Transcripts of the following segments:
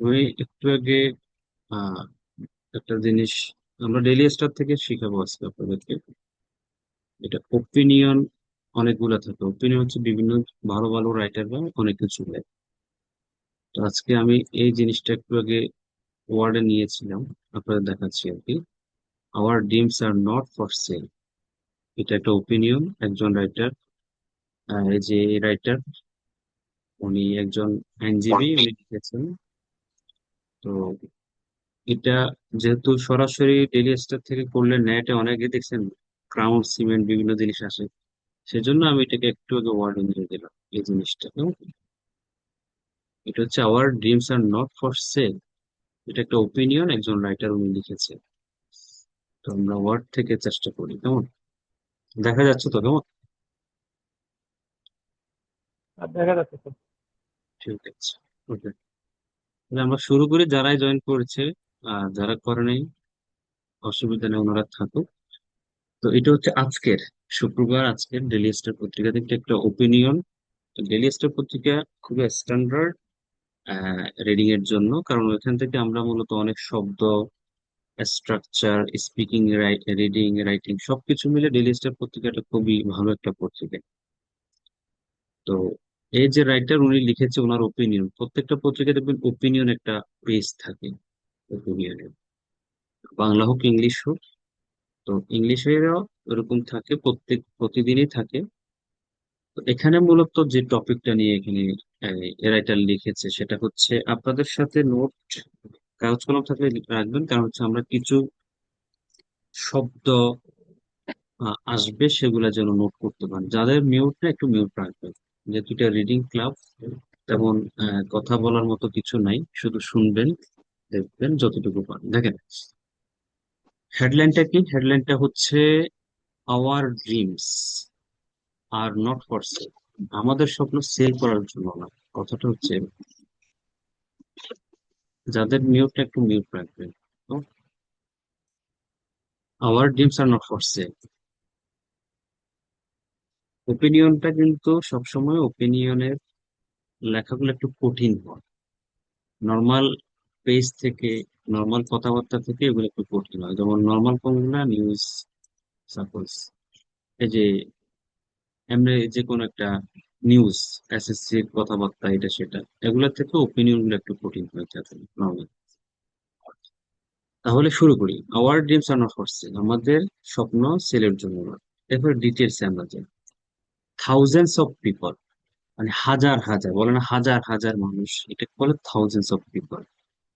আমি একটু আগে আহ, একটা জিনিস আমরা ডেইলি স্টার থেকে শিখাবো আজকে আপনাদেরকে। এটা ওপিনিয়ন অনেকগুলো থাকে। ওপিনিয়ন হচ্ছে বিভিন্ন ভালো ভালো রাইটাররা অনেক কিছু লেখে। তো আজকে আমি এই জিনিসটা একটু আগে ওয়ার্ডে নিয়েছিলাম, আপনাদের দেখাচ্ছি আর কি। Hour dreams are not for sell. এটা একটা ওপিনিয়ন একজন রাইটার। এই যে রাইটার, উনি একজন আইনজীবী, উনি লিখেছেন। তো এটা যেহেতু সরাসরি ডেইলি স্টার থেকে করলে নেটে অনেকে দেখছেন ক্রাউন সিমেন্ট বিভিন্ন জিনিস আসে, সেজন্য আমি এটাকে একটু আগে ওয়ার্ডে নিয়ে দিলাম এই জিনিসটা। এটা হচ্ছে hour dreams are not for sell. এটা একটা ওপিনিয়ন একজন রাইটার উনি লিখেছে। তো আমরা ওয়ার্ড থেকে চেষ্টা করি, কেমন? দেখা যাচ্ছে তো কেমন? আর দেখা যাচ্ছে তো। ঠিক আছে, ওকে। তাহলে আমরা শুরু করি, যারাই জয়েন করেছে। যারা করে নাই অসুবিধা নেই, ওনারা থাকুক। তো এটা হচ্ছে আজকের শুক্রবার, আজকের ডেইলি স্টার পত্রিকা থেকে একটা ওপিনিয়ন। ডেইলি স্টার পত্রিকা খুবই স্ট্যান্ডার্ড রিডিং এর জন্য, কারণ ওইখান থেকে আমরা মূলত অনেক শব্দ, স্ট্রাকচার, স্পিকিং, রিডিং, রাইটিং সবকিছু মিলে ডেইলি স্টার পত্রিকাটা খুবই ভালো একটা পত্রিকা। তো এই যে রাইটার উনি লিখেছে ওনার ওপিনিয়ন, প্রত্যেকটা পত্রিকা দেখবেন ওপিনিয়ন একটা পেজ থাকে ওপিনিয়নের, বাংলা হোক ইংলিশ হোক। তো ইংলিশেরও এরকম থাকে, প্রতিদিনই থাকে। তো এখানে মূলত যে টপিকটা নিয়ে এখানে রাইটার লিখেছে সেটা হচ্ছে, আপনাদের সাথে নোট কাগজ কলম থাকলে রাখবেন, কারণ হচ্ছে আমরা কিছু শব্দ আসবে, সেগুলা যেন নোট করতে পারেন। যাদের মিউট না একটু মিউট রাখবেন, যেহেতু এটা রিডিং ক্লাব। তেমন কথা বলার মতো কিছু নাই, শুধু শুনবেন, দেখবেন যতটুকু পারেন। দেখেন হেডলাইনটা কি, হেডলাইনটা হচ্ছে hour dreams are not for sell. আমাদের স্বপ্ন সেল করার জন্য না। কথাটা হচ্ছে যাদের মিউটটা একটু মিউট রাখবেন। Our dreams are not for sale. ওপিনিয়নটা কিন্তু সবসময় ওপিনিয়নের লেখাগুলো একটু কঠিন হয়। নর্মাল পেজ থেকে, নর্মাল কথাবার্তা থেকে এগুলো একটু কঠিন হয়। যেমন নর্মাল কোনগুলা নিউজ, সাপোজ এই যে এমনি যে কোনো একটা নিউজ, এসএসসির কথাবার্তা এটা সেটা, এগুলোর থেকে ওপিনিয়ন গুলো একটু কঠিন হয়ে থাকে নর্মাল। তাহলে শুরু করি। Hour dreams are not for sell, আমাদের স্বপ্ন সেলের জন্য না। এরপর ডিটেলসে আমরা যাই। থাউজেন্ডস অফ পিপল, মানে হাজার হাজার, বলে না হাজার হাজার মানুষ, এটা বলে থাউজেন্ডস অফ পিপল।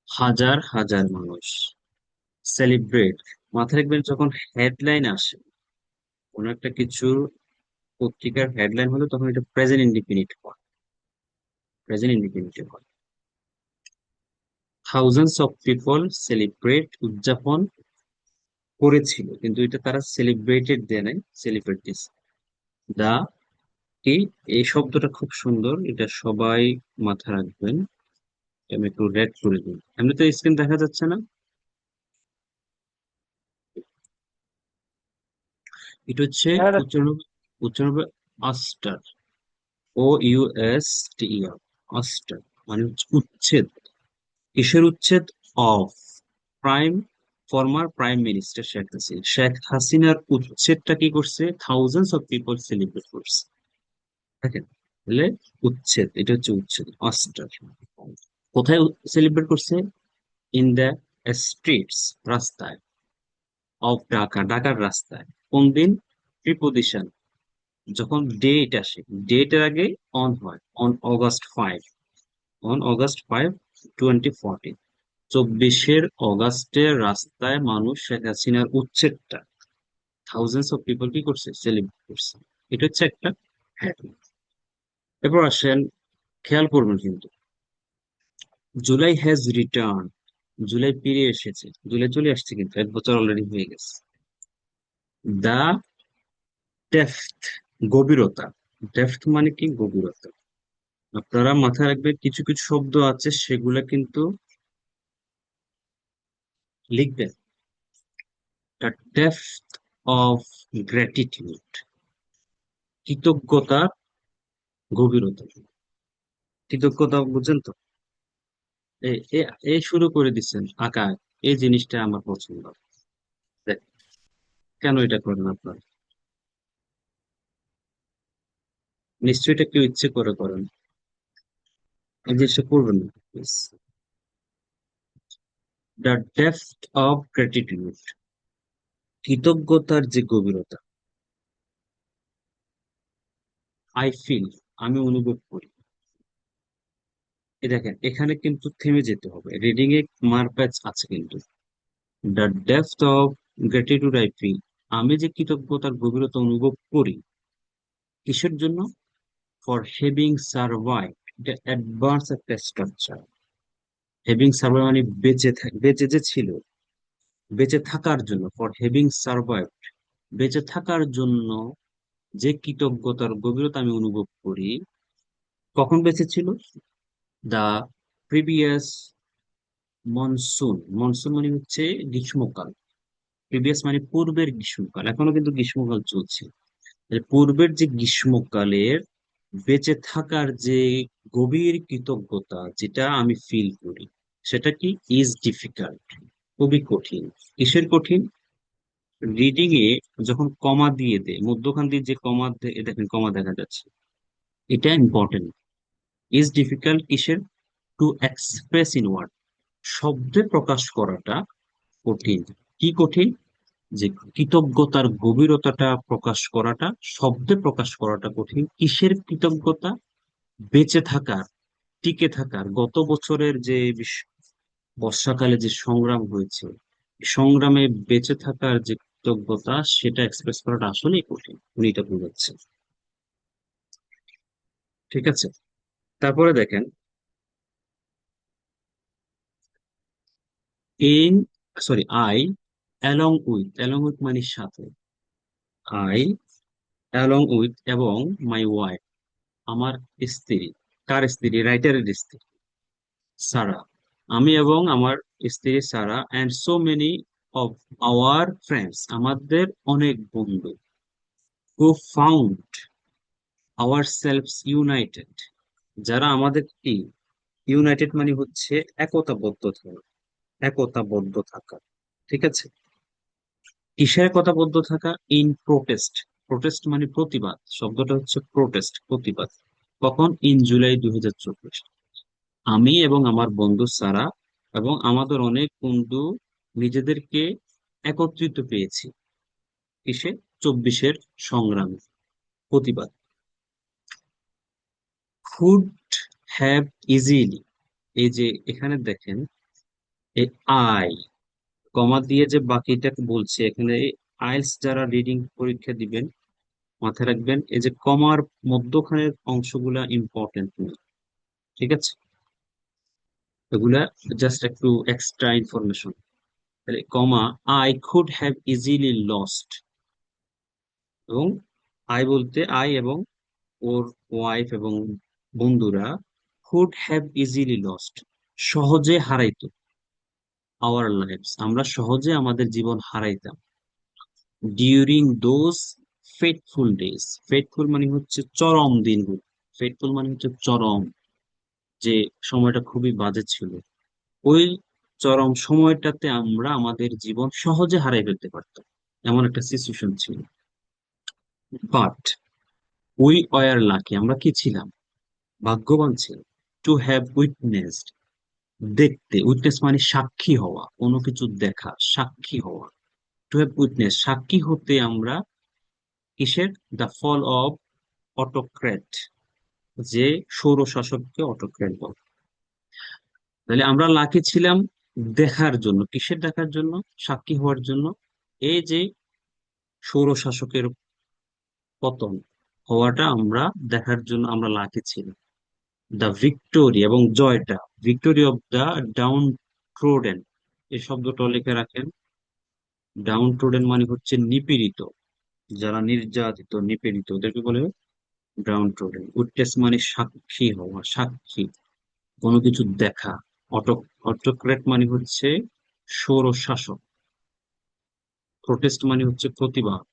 হাজার হাজার মানুষ সেলিব্রেট। মাথায় রাখবেন, যখন হেডলাইন আসে কোন একটা কিছু, পত্রিকার হেডলাইন হলে তখন এটা প্রেজেন্ট ইন্ডিপেন্ডেন্ট হয়, প্রেজেন্ট ইন্ডিপেন্ডেন্ট হয়। থাউজেন্ডস অফ পিপল সেলিব্রেট, উদযাপন করেছিল, কিন্তু এটা তারা সেলিব্রেটেড দেয় নাই, সেলিব্রেট দিছে। দা কি, এই শব্দটা খুব সুন্দর, এটা সবাই মাথায় রাখবেন। আমি একটু রেড করে দিই, এমনি তো স্ক্রিন দেখা যাচ্ছে না। এটা হচ্ছে দেখা যাচ্ছে। উচ্চারণ হবে, উচ্চারণ হবে আস্টার, ও ইউ এস টি ই আর, আস্টার। মানে হচ্ছে উচ্ছেদ। কিসের উচ্ছেদ? Of prime, former prime minister Sheikh Hasina. Sheikh হাসিনার উচ্ছেদটা কি করছে? থাউজেন্ডস অফ পিপল সেলিব্রেট করছে। দেখেন, তাহলে উচ্ছেদ, এটা হচ্ছে উচ্ছেদ, অস্টার। কোথায় সেলিব্রেট করছে? ইন দ্য স্ট্রিটস, রাস্তায়। অফ ঢাকা, ঢাকার রাস্তায়। কোন দিন? প্রিপোজিশন, যখন ডেট আসে, ডেটের আগে অন হয়, অন অগস্ট 5, অন অগস্ট 5, 2014। 24শে অগস্টে রাস্তায় মানুষ শেখ হাসিনার উচ্ছেদটা থাউজেন্ডস অফ পিপল কি করছে? সেলিব্রেট করছে। এটা হচ্ছে একটা হেডলাইন। এরপর আসেন, খেয়াল করবেন কিন্তু, জুলাই হ্যাজ রিটার্ন, জুলাই ফিরে এসেছে, জুলাই চলে আসছে কিন্তু 1 বছর অলরেডি হয়ে গেছে। দা ডেফথ, গভীরতা। ডেফথ মানে কি? গভীরতা। আপনারা মাথায় রাখবেন, কিছু কিছু শব্দ আছে সেগুলা কিন্তু লিখবেন। দ্য ডেপথ অফ গ্র্যাটিটিউড, কৃতজ্ঞতার গভীরতা। কৃতজ্ঞতা বুঝেন তো? এই শুরু করে দিচ্ছেন আঁকা, এই জিনিসটা আমার পছন্দ। দেখ, কেন এটা করেন আপনার? নিশ্চয়ই এটা কেউ ইচ্ছে করে করেন, এই জিনিসটা করবেন না please. The depth of gratitude, কৃতজ্ঞতার যে গভীরতা, আই ফিল, আমি অনুভব করি। এই দেখেন, এখানে কিন্তু থেমে যেতে হবে, রিডিং এ মারপ্যাচ আছে কিন্তু। The depth of gratitude I feel, আমি যে কৃতজ্ঞতার গভীরতা অনুভব করি, কিসের জন্য? ফর হ্যাভিং সার্ভাইভ, এটা অ্যাডভান্স একটা স্ট্রাকচার। হ্যাভিং সার্ভাইভ মানে বেঁচে যে ছিল, বেঁচে থাকার জন্য, ফর হ্যাভিং সার্ভাইভ, বেঁচে থাকার জন্য যে কৃতজ্ঞতার গভীরতা আমি অনুভব করি। কখন বেঁচে ছিল? দা প্রিভিয়াস মনসুন, মনসুন মানে হচ্ছে গ্রীষ্মকাল। প্রিভিয়াস মানে পূর্বের গ্রীষ্মকাল, এখনো কিন্তু গ্রীষ্মকাল চলছে। পূর্বের যে গ্রীষ্মকালের বেঁচে থাকার যে গভীর কৃতজ্ঞতা, যেটা আমি ফিল করি, সেটা কি? ইজ ডিফিকাল্ট, খুবই কঠিন। কিসের কঠিন? রিডিং এ যখন কমা দিয়ে দেয়, মধ্যখান দিয়ে যে কমা, দেখেন কমা দেখা যাচ্ছে, এটা ইম্পর্টেন্ট। ইজ ডিফিকাল্ট কিসের? টু এক্সপ্রেস ইন ওয়ার্ড, শব্দে প্রকাশ করাটা কঠিন। কি কঠিন? যে কৃতজ্ঞতার গভীরতাটা প্রকাশ করাটা, শব্দে প্রকাশ করাটা কঠিন। কিসের কৃতজ্ঞতা? বেঁচে থাকার, টিকে থাকার, গত বছরের যে বর্ষাকালে যে সংগ্রাম হয়েছে, সংগ্রামে বেঁচে থাকার যে কৃতজ্ঞতা, সেটা এক্সপ্রেস করাটা আসলেই কঠিন। উনি এটা বোঝাচ্ছেন। ঠিক আছে, তারপরে দেখেন, in, sorry, I along with মানে সাথে, আই অ্যালং উইথ এবং মাই ওয়াইফ, আমার স্ত্রী। কার স্ত্রী? রাইটারের স্ত্রী, সারা। আমি এবং আমার স্ত্রী Sara, and so many of our friends, আমাদের অনেক বন্ধু, who found ourselves united, যারা আমাদের কি? ইউনাইটেড মানে হচ্ছে একতাবদ্ধ থাকা, একতাবদ্ধ থাকা। ঠিক আছে, কিসের একতাবদ্ধ থাকা? ইন প্রোটেস্ট, প্রোটেস্ট মানে প্রতিবাদ, শব্দটা হচ্ছে প্রোটেস্ট, প্রতিবাদ। কখন? ইন জুলাই 2024, আমি এবং আমার বন্ধু সারা এবং আমাদের অনেক বন্ধু নিজেদেরকে একত্রিত পেয়েছি। কিসে? 24-এর সংগ্রামে, প্রতিবাদ। কুড হ্যাভ ইজিলি, এই যে এখানে দেখেন, এই আই কমা দিয়ে যে বাকিটা বলছে এখানে, আইএলটিএস যারা রিডিং পরীক্ষা দিবেন, মাথায় রাখবেন এই যে কমার মধ্যখানের অংশগুলা ইম্পর্টেন্ট না। ঠিক আছে, এগুলা জাস্ট একটু এক্সট্রা ইনফরমেশন। তাহলে comma, I could have easily lost, এবং আই বলতে আই এবং ওর ওয়াইফ এবং বন্ধুরা, কুড হ্যাভ ইজিলি লস্ট, সহজে হারাইতো, আওয়ার লাইফস, আমরা সহজে আমাদের জীবন হারাইতাম, ডিউরিং দোজ ফেটফুল ডেজ, ফেটফুল মানে হচ্ছে চরম দিনগুলো, ফেটফুল মানে হচ্ছে চরম, যে সময়টা খুবই বাজে ছিল, ওই চরম সময়টাতে আমরা আমাদের জীবন সহজে হারাই ফেলতে পারতাম, এমন একটা সিচুয়েশন ছিল। বাট উই ওয়ার লাকি, আমরা কি ছিলাম? ভাগ্যবান ছিলাম। টু হ্যাভ উইটনেসড, দেখতে, উইটনেস মানে সাক্ষী হওয়া, কোনো কিছু দেখা, সাক্ষী হওয়া। টু হ্যাভ উইটনেস, সাক্ষী হতে আমরা, কিসের? দ্য ফল অফ অটোক্র্যাট, যে সৌর শাসককে অটোক্র্যাট বলে। তাহলে আমরা লাকি ছিলাম দেখার জন্য, কিসের দেখার জন্য? সাক্ষী হওয়ার জন্য, এই যে সৌর শাসকের পতন হওয়াটা আমরা দেখার জন্য আমরা লাকি ছিলাম। দ্য ভিক্টোরি, এবং জয়টা, victory of the downtrodden, এই শব্দটা লিখে রাখেন। ডাউন ট্রোডেন মানে হচ্ছে নিপীড়িত, যারা নির্যাতিত নিপীড়িত ওদেরকে বলে ডাউন ট্রোডেন। উইটনেস মানে সাক্ষী হওয়া, সাক্ষী, কোনো কিছু দেখা। অটো অটোক্রেট মানে হচ্ছে সৌর শাসক। প্রোটেস্ট মানে হচ্ছে প্রতিবাদ।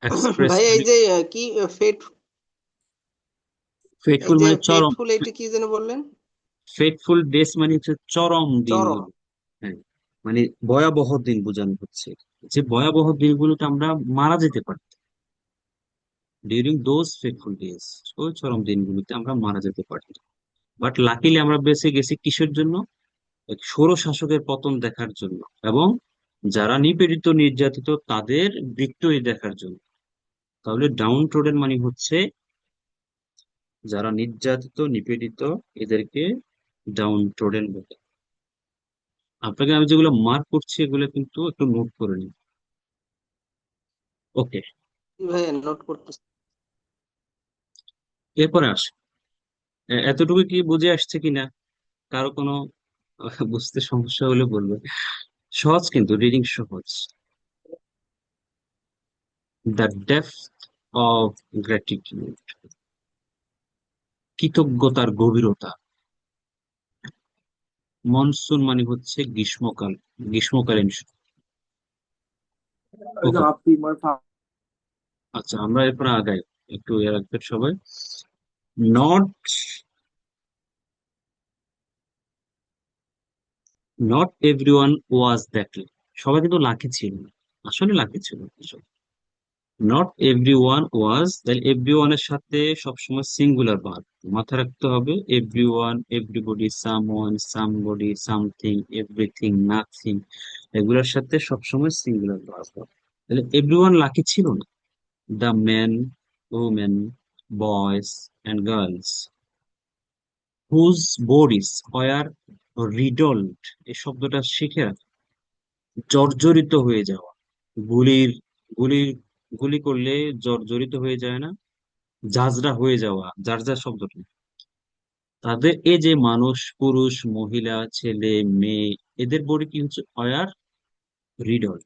এক্সপ্রেস ভাই এই মানে, যে কি ফেট এই ফেটফুল যে মানে চরম। ফেটফুল, এটা কি যেন বললেন? ফেটফুল ডেজ মানে হচ্ছে চরম চরম। দিনগুলো। হ্যাঁ, মানে ভয়াবহ দিন বোঝানো হচ্ছে, যে ভয়াবহ দিনগুলোতে আমরা মারা যেতে পারি। ডিউরিং দোজ ফেটফুল ডেজ, ওই চরম দিনগুলোতে আমরা মারা যেতে পারি। বাট লাকিলি আমরা বেঁচে গেছি কিসের জন্য? এক ষোড় শাসকের পতন দেখার জন্য, এবং যারা নিপীড়িত নির্যাতিত তাদের ভিক্টোরি দেখার জন্য। তাহলে ডাউন ট্রোডেন মানে হচ্ছে যারা নির্যাতিত নিপীড়িত, এদেরকে ডাউন ট্রোডেন বলে। আপনাকে আমি যেগুলো মার্ক করছি এগুলো কিন্তু একটু নোট করে নিন। ওকে, ভাইয়া নোট করতেছি। এরপরে আসে, এতটুকু কি বুঝে আসছে কিনা? কারো কোনো বুঝতে সমস্যা হলে বলবে। সহজ, কিন্তু রিডিং সহজ। দ্য ডেপথ অফ গ্র্যাটিটিউড, কৃতজ্ঞতার গভীরতা। মনসুন মানে হচ্ছে গ্রীষ্মকাল, গ্রীষ্মকালীন ওকে। আচ্ছা, আমরা এরপর আগাই, একটু ইয়ে রাখবেন সবাই। Not not everyone was that, সবাই কিন্তু লাকি ছিল না, আসলে লাকি ছিল না। নট এভরিওয়ান ওয়াজ, তাহলে এভরিওয়ান এর সাথে সবসময় সিঙ্গুলার ভার্ব মাথায় রাখতে হবে। Everyone, everybody, someone, somebody, something, everything, nothing, এগুলোর সাথে সবসময় সিঙ্গুলার ভার্ব হবে। তাহলে এভরিওয়ান লাকি ছিল না। The men, women, boys and girls whose bodies were riddled, এই শব্দটা শিখে রাখ। জর্জরিত হয়ে যাওয়া, গুলির গুলি গুলি করলে জর্জরিত হয়ে যায় না, ঝাঁঝরা হয়ে যাওয়া, ঝাঁঝরা শব্দটা। তাদের এই যে মানুষ, পুরুষ, মহিলা, ছেলে, মেয়ে, এদের বডি কি হচ্ছে? অয়ার রিডল,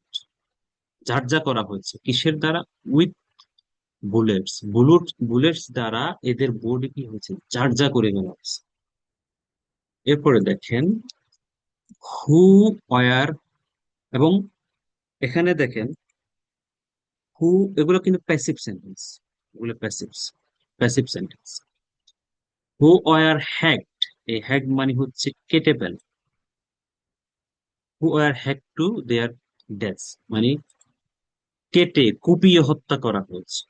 ঝাঁঝরা করা হয়েছে কিসের দ্বারা? উইথ বুলেটস, বুলেটস দ্বারা এদের বডি কি হয়েছে? ঝাঁঝরা করে ফেলা হয়েছে। এরপরে দেখেন, হু অয়ার, এবং এখানে দেখেন হু, এগুলো কিন্তু প্যাসিভ সেন্টেন্স, এগুলো প্যাসিভ প্যাসিভ সেন্টেন্স। হু অয়ার হ্যাকড, এই হ্যাক মানে হচ্ছে কেটে ফেলা। হু আর হ্যাক টু দেয়ার ডেথ, মানে কেটে কুপিয়ে হত্যা করা হয়েছে।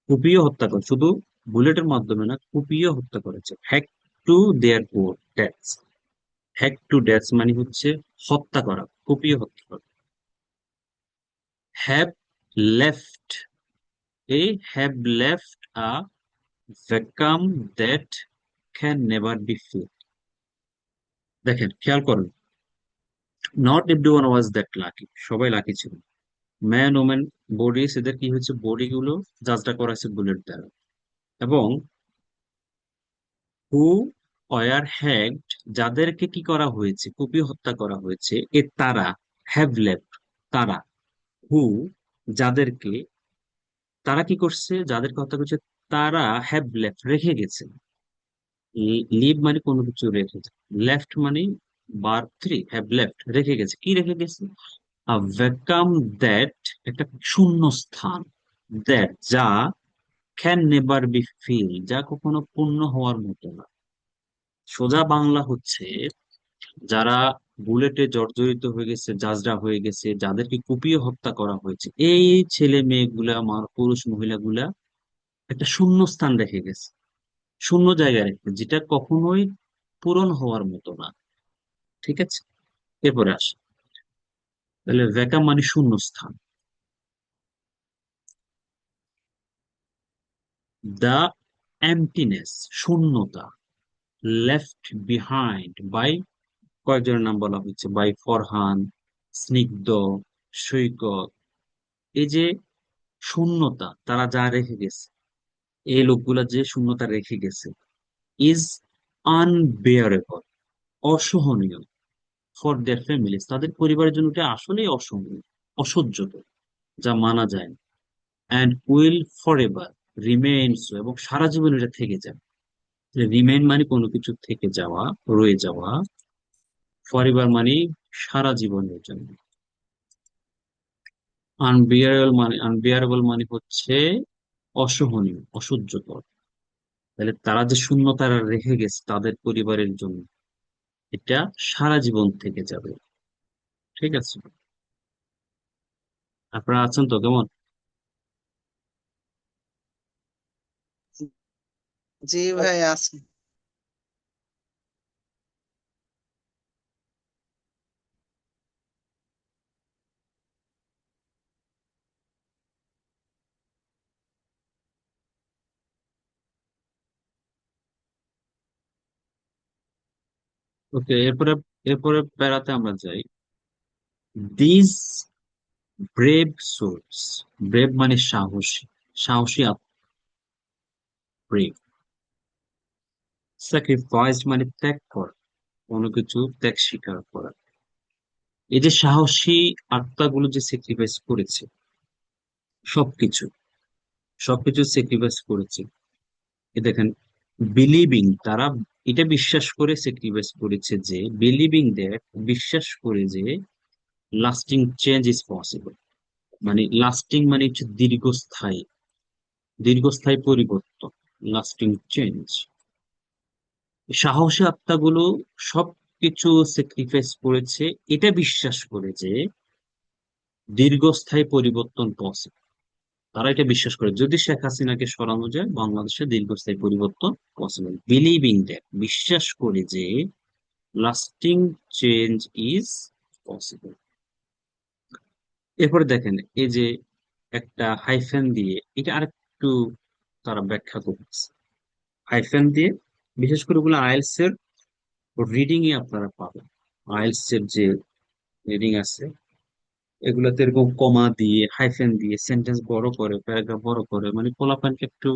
কুপিয়ে হত্যা করা, শুধু বুলেটের মাধ্যমে না, কুপিয়ে হত্যা করেছে। Hack to their death, hack to death মানে হচ্ছে হত্যা করা, কুপিয়ে হত্যা করা। হ্যাভ লেফট, এই have left a vacuum that can never be fill. দেখেন, খেয়াল করুন, not everyone was that lucky, সবাই লাকি ছিল। ম্যান ওম্যান বডিজ, এদের কি হচ্ছে? বডি গুলো যাত্রা করা হয়েছে বুলেট দ্বারা। এবং হু ওয়ার হ্যাগড, যাদেরকে কি করা হয়েছে? কুপিয়ে হত্যা করা হয়েছে। এ তারা, হ্যাভ লেফট, তারা, হু, যাদেরকে, তারা কি করছে? যাদেরকে হত্যা করছে, তারা হ্যাভ লেফট, রেখে গেছে। লিভ মানে কোনো কিছু রেখে, লেফট মানে ভার্ব থ্রি, হ্যাভ লেফট, রেখে গেছে। কি রেখে গেছে? ভ্যাকাম দ্যাট, একটা শূন্য স্থান, দ্যাট যা, ক্যান নেভার বি ফিল, যা কখনো পূর্ণ হওয়ার মতো না। সোজা বাংলা হচ্ছে, যারা বুলেটে জর্জরিত হয়ে গেছে, জাজরা হয়ে গেছে, যাদেরকে কুপিয়ে হত্যা করা হয়েছে, এই ছেলে মেয়েগুলা, পুরুষ মহিলাগুলা একটা শূন্য স্থান রেখে গেছে, শূন্য জায়গায় রেখে, যেটা কখনোই পূরণ হওয়ার মতো না। ঠিক আছে, এরপরে আসে, তাহলে ভ্যাকাম মানে শূন্য স্থান। দ্য এমটিনেস, শূন্যতা। লেফট বিহাইন্ড বাই, কয়েকজনের নাম বলা হচ্ছে, বাই ফরহান, স্নিগ্ধ, সৈকত। এই যে শূন্যতা তারা যা রেখে গেছে, এই লোকগুলা যে শূন্যতা রেখে গেছে, ইজ আনবেয়ারেবল, অসহনীয়। ফর দেয়ার ফ্যামিলিজ, তাদের পরিবারের জন্য এটা আসলেই অসহনীয়, অসহ্যকর, যা মানা যায় না। And will for ever remains, এবং সারা জীবন এটা থেকে যাবে। রিমেইন মানে কোনো কিছু থেকে যাওয়া, রয়ে যাওয়া। ফর এভার মানে সারা জীবনের জন্য। আনবিয়ারেবল মানে হচ্ছে অসহনীয়, অসহ্যকর। তাহলে তারা যে শূন্যতা রেখে গেছে তাদের পরিবারের জন্য, এটা সারা জীবন থেকে যাবে। ঠিক আছে, আপনারা আছেন তো কেমন? জি ভাই আছে। ওকে, এরপরে এরপরে প্যারাতে আমরা যাই। দিস ব্রেভ সোলস, ব্রেভ মানে সাহসী, সাহসী ব্রেভ। স্যাক্রিফাইস মানে ত্যাগ করা, কোনো কিছু ত্যাগ স্বীকার করা। এই যে সাহসী আত্মাগুলো যে স্যাক্রিফাইস করেছে, সবকিছু সবকিছু স্যাক্রিফাইস করেছে। এ দেখেন, বিলিভিং, তারা এটা বিশ্বাস করে স্যাক্রিফাইস করেছে যে, বিলিভিং দ্যাট, বিশ্বাস করে যে লাস্টিং চেঞ্জ ইজ পসিবল। মানে লাস্টিং মানে হচ্ছে দীর্ঘস্থায়ী, দীর্ঘস্থায়ী পরিবর্তন, লাস্টিং চেঞ্জ। সাহসী আত্মাগুলো সবকিছু স্যাক্রিফাইস করেছে এটা বিশ্বাস করে যে দীর্ঘস্থায়ী পরিবর্তন পসিবল। তারা এটা বিশ্বাস করে যদি শেখ হাসিনাকে সরানো যায় বাংলাদেশে দীর্ঘস্থায়ী পরিবর্তন পসিবল। বিলিভিং দ্যাট, বিশ্বাস করে যে লাস্টিং চেঞ্জ ইজ পসিবল। এরপরে দেখেন, এই যে একটা হাইফেন দিয়ে এটা আরেকটু তারা ব্যাখ্যা করতেছে। হাইফেন দিয়ে, বিশেষ করে ওগুলো আইএলটিএস এর রিডিং এ আপনারা পাবেন। আইএলটিএস এর যে রিডিং আছে এগুলাতে এরকম কমা দিয়ে হাইফেন দিয়ে সেন্টেন্স বড় করে, প্যারাগ্রাফ বড় করে, মানে পোলাপানকে একটু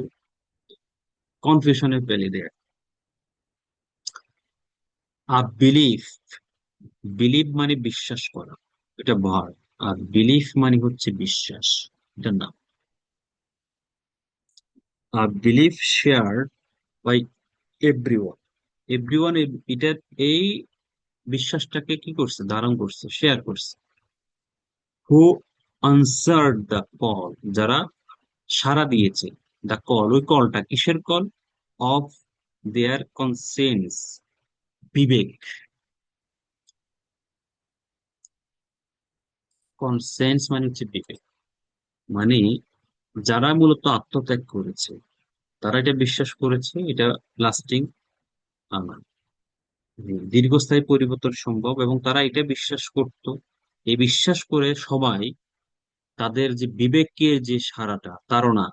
কনফিউশনে ফেলে দেয়। আর বিলিফ, বিলিভ মানে বিশ্বাস করা, এটা ভার। আর বিলিফ মানে হচ্ছে বিশ্বাস, এটা নাম। আর belief share by everyone, everyone, এটা, এই বিশ্বাসটাকে কি করছে, ধারণ করছে, শেয়ার করছে। হু আনসার্ড দ্য কল, যারা সাড়া দিয়েছে, দ্য কল, ওই কলটা কিসের কল? অফ দেয়ার কনসেন্স, বিবেক। কনসেন্স মানে হচ্ছে বিবেক, মানে যারা মূলত আত্মত্যাগ করেছে তারা এটা বিশ্বাস করেছে এটা লাস্টিং, দীর্ঘস্থায়ী পরিবর্তন সম্ভব, এবং তারা এটা বিশ্বাস করত। এই বিশ্বাস করে সবাই তাদের যে বিবেকের যে সারাটা তাড়না,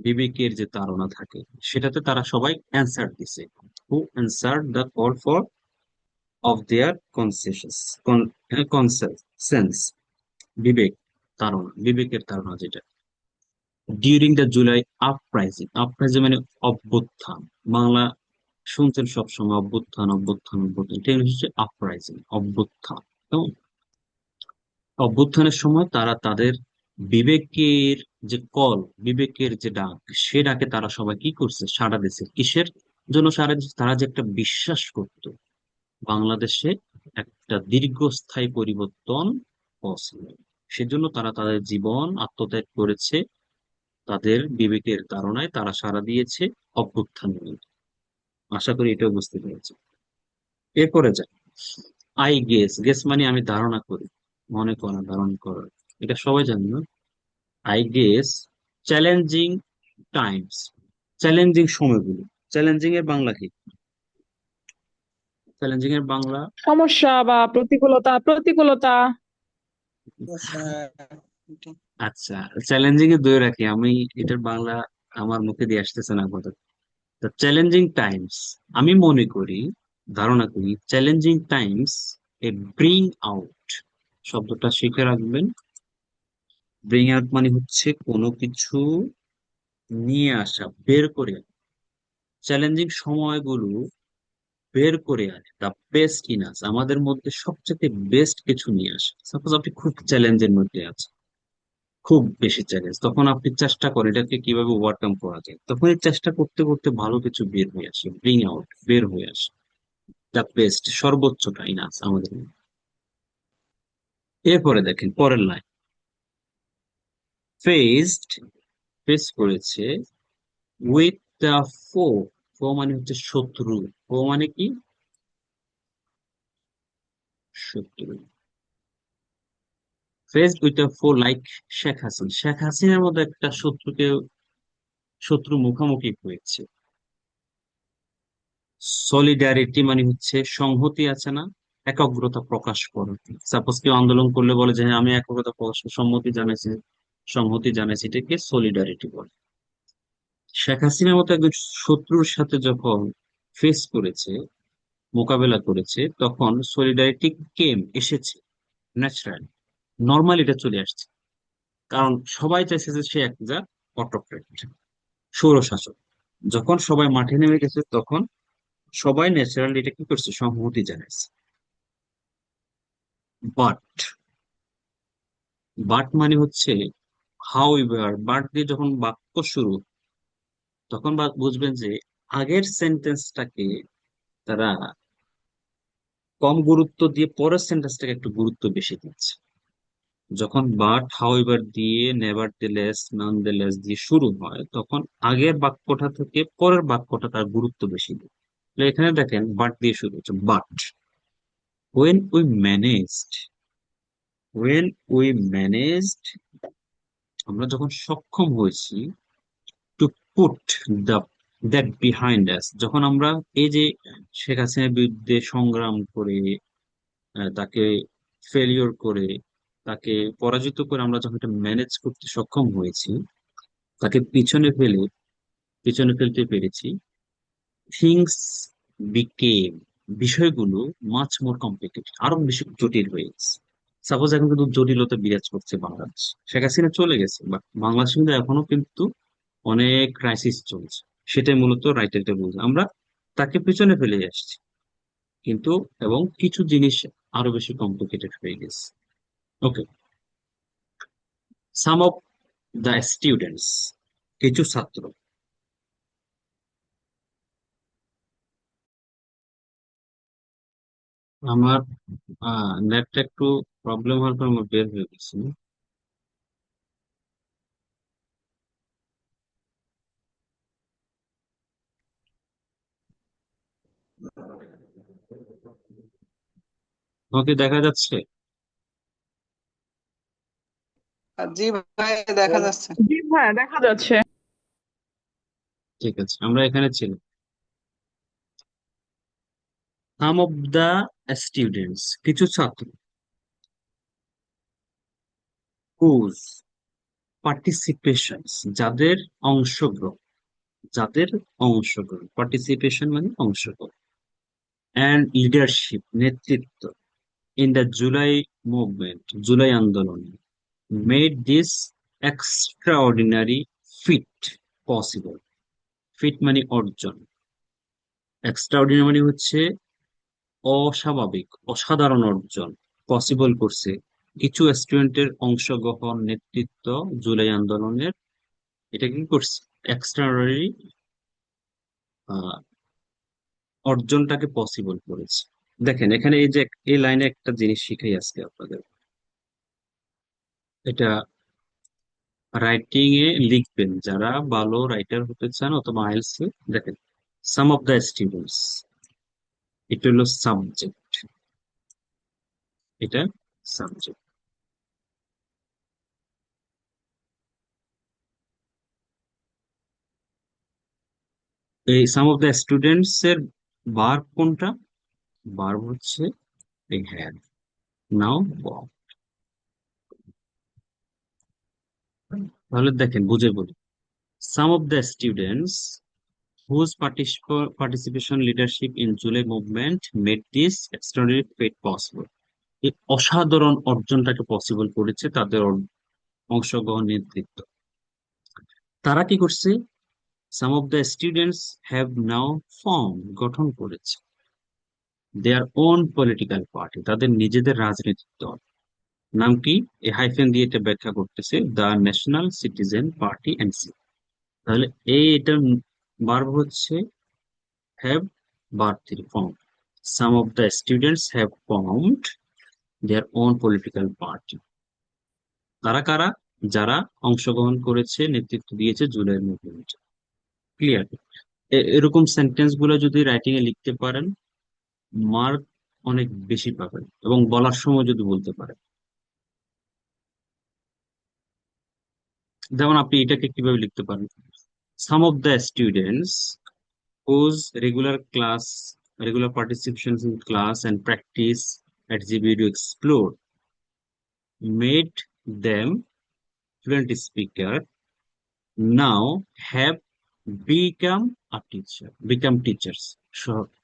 বিবেকের যে তাড়না থাকে সেটাতে তারা সবাই অ্যান্সার দিছে। Who answer the call for of their consciences, conscience, বিবেক, তাড়না, বিবেকের তাড়না যেটা। During the July uprising, uprising মানে অভ্যুত্থান। বাংলা শুনছেন সবসময়, অভ্যুত্থান অভ্যুত্থান অভ্যুত্থান, এটা হচ্ছে আপরাইজিং, অভ্যুত্থান। কেমন? অভ্যুত্থানের সময় তারা তাদের বিবেকের যে কল, বিবেকের যে ডাক, সে ডাকে তারা সবাই কি করছে, সাড়া দিছে। কিসের জন্য সাড়া দিচ্ছে? তারা যে একটা বিশ্বাস করত বাংলাদেশে একটা দীর্ঘস্থায়ী পরিবর্তন পসিবল, সেজন্য তারা তাদের জীবন আত্মত্যাগ করেছে, তাদের বিবেকের ধারণায় তারা সাড়া দিয়েছে অভ্যুত্থান নিয়ে। আশা করি এটাও বুঝতে পেরেছি। এরপরে যাই। আই গেস, গেস মানে আমি ধারণা করি, মনে করা, ধারণা করা, এটা সবাই জানি না। I guess challenging Times, challenging সময়গুলো। চ্যালেঞ্জিং এর বাংলা কি? চ্যালেঞ্জিং এর বাংলা, সমস্যা বা প্রতিকূলতা, প্রতিকূলতা। আচ্ছা, চ্যালেঞ্জিং এ দুই রাখি আমি, এটার বাংলা আমার মুখে দিয়ে আসতেছে না আপাতত। চ্যালেঞ্জিং টাইমস, আমি মনে করি, ধারণা করি, চ্যালেঞ্জিং টাইমস এ ব্রিং আউট, শব্দটা শিখে রাখবেন। ব্রিং আউট মানে হচ্ছে কোনো কিছু নিয়ে আসা, বের করে। চ্যালেঞ্জিং সময়গুলো বের করে আনে দ্য বেস্ট ইন আস, আমাদের মধ্যে সবচেয়ে বেস্ট কিছু নিয়ে আসে। সাপোজ আপনি খুব চ্যালেঞ্জের মধ্যে আছেন, খুব বেশি চ্যালেঞ্জ, তখন আপনি চেষ্টা করেন এটাকে কিভাবে ওভারকাম করা যায়, তখন এই চেষ্টা করতে করতে ভালো কিছু বের হয়ে আসে, ব্রিং আউট, বের হয়ে আসে দ্য বেস্ট, সর্বোচ্চটা ইন আস আমাদের মধ্যে। এরপরে দেখেন পরের লাইন, ফেসড, ফেস করেছে, উইথ দ্য ফো, ফো মানে হচ্ছে শত্রু, ফো মানে কি? শত্রু। ফেসড উইথ আ ফো লাইক শেখ হাসিনা, শেখ হাসিনার মতো একটা শত্রু মুখোমুখি হয়েছে। সলিডারিটি মানে হচ্ছে সংহতি আছে না, একাগ্রতা প্রকাশ করে। সাপোজ কেউ আন্দোলন করলে বলে যে হ্যাঁ, আমি একাগ্রতা প্রকাশ সম্মতি জানাইছি, সংহতি জানাইছি, এটাকে সলিডারিটি বলে। শেখ হাসিনার মতো একজন শত্রুর সাথে যখন ফেস করেছে, মোকাবেলা করেছে, তখন সলিডারিটি কেম এসেছে, ন্যাচারাল, নর্মাল, এটা চলে আসছে। কারণ সবাই চাইছে যে সে একটা অটোক্রেট, স্বৈরশাসক। যখন সবাই মাঠে নেমে গেছে, তখন সবাই ন্যাচারালি এটা কি করছে, সংহতি জানাইছে। বাট, বাট মানে হচ্ছে হাউ এভার, বাট দিয়ে যখন বাক্য শুরু, তখন বুঝবেন যে আগের সেন্টেন্সটাকে তারা কম গুরুত্ব দিয়ে পরের সেন্টেন্সটাকে একটু গুরুত্ব বেশি দিচ্ছে। যখন বাট, হাউ এভার দিয়ে, নেভার দিলেস, নন দিলেস দিয়ে শুরু হয়, তখন আগের বাক্যটা থেকে পরের বাক্যটা তার গুরুত্ব বেশি দেয়। তাহলে এখানে দেখেন বাট দিয়ে শুরু হচ্ছে, but when we managed, when we managed, আমরা যখন সক্ষম হয়েছি, to put the that behind us, যখন আমরা এই যে শেখ হাসিনার বিরুদ্ধে সংগ্রাম করে, তাকে ফেলিওর করে, তাকে পরাজিত করে আমরা যখন এটা ম্যানেজ করতে সক্ষম হয়েছি, তাকে পিছনে ফেলতে পেরেছি, থিংস বিকেম, বিষয়গুলো মাচ মোর কমপ্লিকেটেড, আরো বেশি জটিল হয়ে গেছে। সাপোজ এখন কিন্তু জটিলতা বিরাজ করছে বাংলাদেশ, শেখ হাসিনা চলে গেছে, বাট বাংলাদেশ কিন্তু এখনো কিন্তু অনেক ক্রাইসিস চলছে। সেটাই মূলত রাইটারটা বলছে, আমরা তাকে পিছনে ফেলে আসছি, কিন্তু এবং কিছু জিনিস আরো বেশি কমপ্লিকেটেড হয়ে গেছে। ওকে, সাম অফ দ্য স্টুডেন্টস, কিছু ছাত্র, আমার নেটটা একটু প্রবলেম হওয়ার পর আমার বের হয়ে গেছে। ওকে, দেখা যাচ্ছে। জি ভাই, দেখা যাচ্ছে। জি হ্যাঁ, দেখা যাচ্ছে। ঠিক আছে, আমরা এখানে ছিলাম। সাম অফ দ্য স্টুডেন্টস, কিছু ছাত্র, হুজ পার্টিসিপেশন, যাদের অংশগ্রহণ, যাদের অংশগ্রহণ, পার্টিসিপেশন মানে অংশগ্রহণ, অ্যান্ড লিডারশিপ নেতৃত্ব, in the July movement, July আন্দোলনে, made this extraordinary feat possible. Feat মানে অর্জন, এক্সট্রাঅর্ডিনারি মানে হচ্ছে অস্বাভাবিক, অসাধারণ অর্জন, পসিবল করছে কিছু স্টুডেন্টের অংশগ্রহণ, নেতৃত্ব জুলাই আন্দোলনের, এটা কি করছে, এক্সট্রাঅর্ডিনারি অর্জনটাকে পসিবল করেছে। দেখেন এখানে এই যে এই লাইনে একটা জিনিস শিখাই আজকে আপনাদের, এটা রাইটিং এ লিখবেন যারা ভালো রাইটার হতে চান অথবা আইএলটিএস এ। দেখেন, সাম অফ দ্য স্টুডেন্টস, এটা হলো সাবজেক্ট, এটা সাবজেক্ট। এই সাম অফ দ্য স্টুডেন্টস এর ভার্ব কোনটা? ভার্ব হচ্ছে এই হ্যাভ। নাও বব। তাহলে দেখেন বুঝে বলি, some of the students whose participation leadership in July movement made this extraordinary feat possible, এই অসাধারণ অর্জনটাকে পসিবল করেছে তাদের অংশগ্রহণ, নেতৃত্ব। তারা কি করছে? Some of the students have now form, গঠন করেছে, দেয়ার ওন পলিটিক্যাল পার্টি, তাদের নিজেদের রাজনৈতিক দল। নাম কি? এই হাইফেন দিয়ে এটা ব্যাখ্যা করতেছে, the national citizen party NC. তাহলে এটার ভার্ব হচ্ছে হ্যাভ, ভার্ব থেকে form. Some of the students have formed their own political party. তারা কারা? যারা অংশগ্রহণ করেছে, নেতৃত্ব দিয়েছে জুলাই মুভমেন্টে। ক্লিয়ার? এরকম সেন্টেন্স গুলো যদি রাইটিং এ লিখতে পারেন, মার্ক অনেক বেশি পাবেন, এবং বলার সময় যদি বলতে পারেন। যেমন আপনি এটাকে কিভাবে লিখতে পারেন: some of the students whose regular participations in class and practice at GBU Explore made them fluent speaker now have become teachers.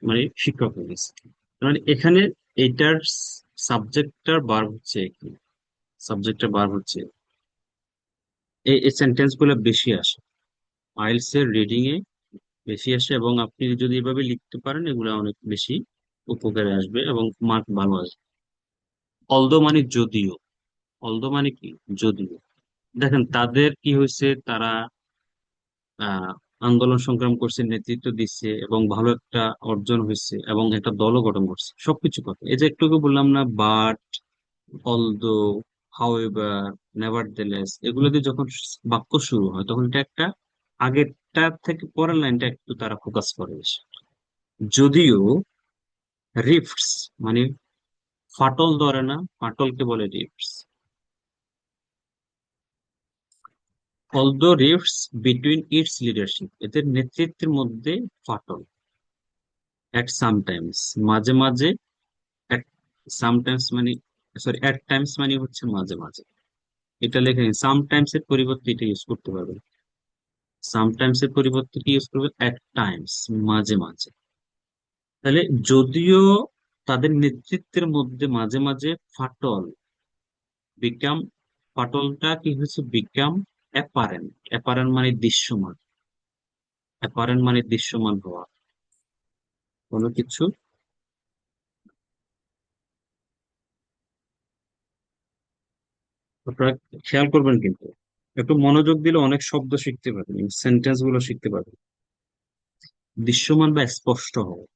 মানে শিক্ষক হয়ে গেছে। মানে এখানে এটার সাবজেক্টটার বার হচ্ছে কি, সাবজেক্টটার বার হচ্ছে, এই সেন্টেন্স গুলো বেশি আসে আইএলটিএস এর রিডিং এ, বেশি আসে, এবং আপনি যদি এভাবে লিখতে পারেন এগুলো অনেক বেশি উপকারে আসবে এবং মার্ক ভালো আসবে। অলদো মানে যদিও, অলদো মানে কি, যদিও। দেখেন তাদের কি হয়েছে, তারা আহ আন্দোলন সংগ্রাম করছে, নেতৃত্ব দিচ্ছে, এবং ভালো একটা অর্জন হয়েছে, এবং একটা দলও গঠন করছে, সবকিছু কথা। এই যে একটু আগে বললাম না, বাট, অলদো, হাউএভার, নেভারথেলেস, এগুলো দিয়ে যখন বাক্য শুরু হয় তখন এটা একটা আগেরটা থেকে পরের লাইনটা একটু তারা ফোকাস করে বেশি। যদিও রিফটস মানে ফাটল ধরে না, ফাটলকে বলে রিফটস। অলদো রিফটস বিটুইন ইটস লিডারশিপ, এদের নেতৃত্বের মধ্যে ফাটল। এট সামটাইমস, মাঝে মাঝে। এট সামটাইমস মানে, সরি, এট টাইমস মানে হচ্ছে মাঝে মাঝে। এটা লেখা সামটাইমস এর পরিবর্তে এটা ইউজ করতে পারবে। সামটাইমস এর পরিবর্তে কি ইউজ করবে? এট টাইমস, মাঝে মাঝে। তাহলে যদিও তাদের নেতৃত্বের মধ্যে মাঝে মাঝে ফাটল, বিকাম, ফাটলটা কি হয়েছে? Become apparent. অ্যাপারেন্ট মানে দৃশ্যমান, অ্যাপারেন্ট মানে দৃশ্যমান হওয়া কোনো কিছু। আপনারা খেয়াল করবেন কিন্তু, একটু মনোযোগ দিলে অনেক শব্দ শিখতে পারবেন, সেন্টেন্স গুলো শিখতে পারবেন। দৃশ্যমান বা স্পষ্ট হওয়া,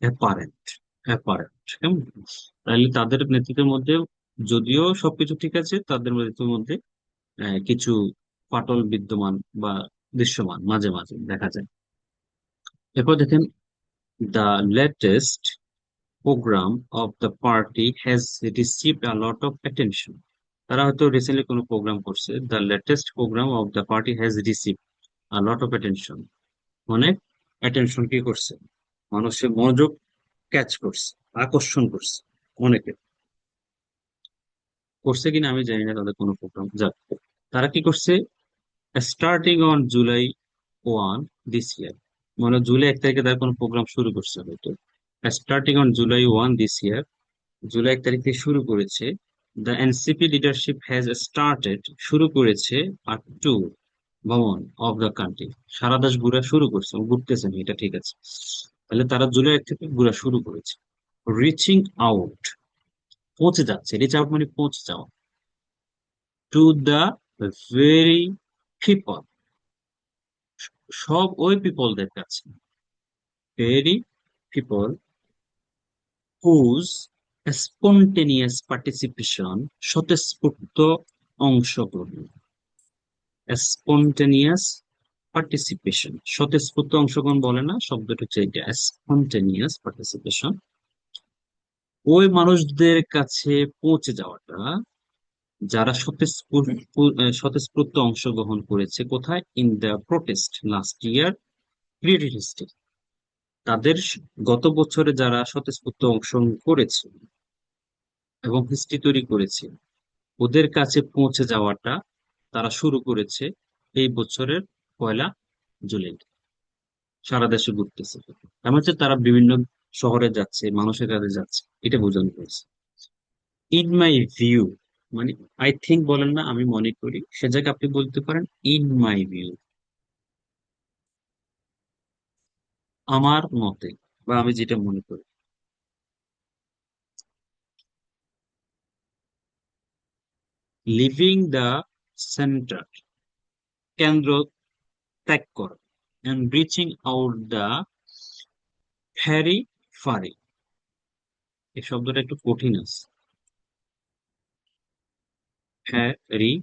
অ্যাপারেন্ট, অ্যাপারেন্ট। কেমন? তাহলে তাদের নেতৃত্বের মধ্যে যদিও সবকিছু ঠিক আছে, তাদের নেতৃত্বের মধ্যে কিছু ফাটল বিদ্যমান বা দৃশ্যমান মাঝে মাঝে দেখা যায়। এরপর দেখেন, the latest programme of the party has received a lot of attention. তারা হয়তো রিসেন্টলি কোনো প্রোগ্রাম করছে, the latest programme of the party has received a lot of attention, অনেক অ্যাটেনশন কি করছে, মানুষের মনোযোগ ক্যাচ করছে, আকর্ষণ করছে, অনেকে। করছে কিনা আমি জানি না তাদের কোনো প্রোগ্রাম, যাক। তারা কি করছে? স্টার্টিং অন জুলাই 1 দিস ইয়ার, মানে জুলাই 1 তারিখে তারা কোনো প্রোগ্রাম শুরু করছে হয়তো। স্টার্টিং অন July 1 দিস ইয়ার, জুলাই 1 তারিখ থেকে শুরু করেছে। The NCP leadership has started, শুরু করেছে, আর টু ভ্রমণ অফ দ্য কান্ট্রি, সারা দেশ ঘুরা শুরু করছে, ঘুরতেছেন, এটা ঠিক আছে। তাহলে তারা জুলাই 1 থেকে ঘুরা শুরু করেছে। রিচিং আউট, পৌঁছে যাচ্ছে, রিচ আউট মানে পৌঁছে যাওয়া, টু দ্য ভেরি পিপল, সব ওই পিপলদের কাছে, very people whose spontaneous participation, স্বতঃস্ফূর্ত অংশগ্রহণ। স্পন্টেনিয়াস পার্টিসিপেশন, স্বতঃস্ফূর্ত অংশগ্রহণ বলে না, শব্দটা হচ্ছে এটা, স্পন্টেনিয়াস পার্টিসিপেশন। ওই মানুষদের কাছে পৌঁছে যাওয়াটা, যারা স্বতঃস্ফূর্ত অংশগ্রহণ করেছে, কোথায়? In the protest last year created history, তাদের গত বছরে যারা স্বতঃস্ফূর্ত অংশগ্রহণ করেছে এবং হিস্ট্রি তৈরি করেছে, ওদের কাছে পৌঁছে যাওয়াটা তারা শুরু করেছে এই বছরের 1 জুলাই। সারা দেশে ঘুরতেছে, এমন হচ্ছে তারা বিভিন্ন শহরে যাচ্ছে, মানুষের কাছে যাচ্ছে, এটা বোঝানো হয়েছে। ইন মাই ভিউ মানে, আই থিঙ্ক বলেন না, আমি মনে করি, সে জায়গায় আপনি বলতে পারেন ইন মাই ভিউ, আমার মতে, বা আমি যেটা মনে করি। লিভিং দ্য সেন্টার, কেন্দ্র ত্যাগ কর, and reaching out the ফ্যারি ফারি, এই শব্দটা একটু কঠিন আছে। ফ্যারি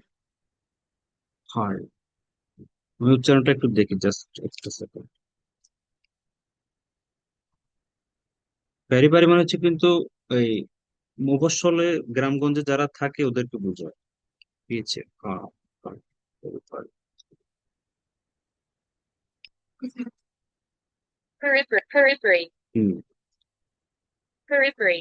ফারি, আমি উচ্চারণটা একটু দেখি, জাস্ট একটা সেকেন্ড। পেরিফেরি মানে হচ্ছে কিন্তু এই মফস্বলে গ্রামগঞ্জে যারা থাকে ওদেরকে বোঝায়। পিছিয়ে periphery। Periphery. হুম। Periphery.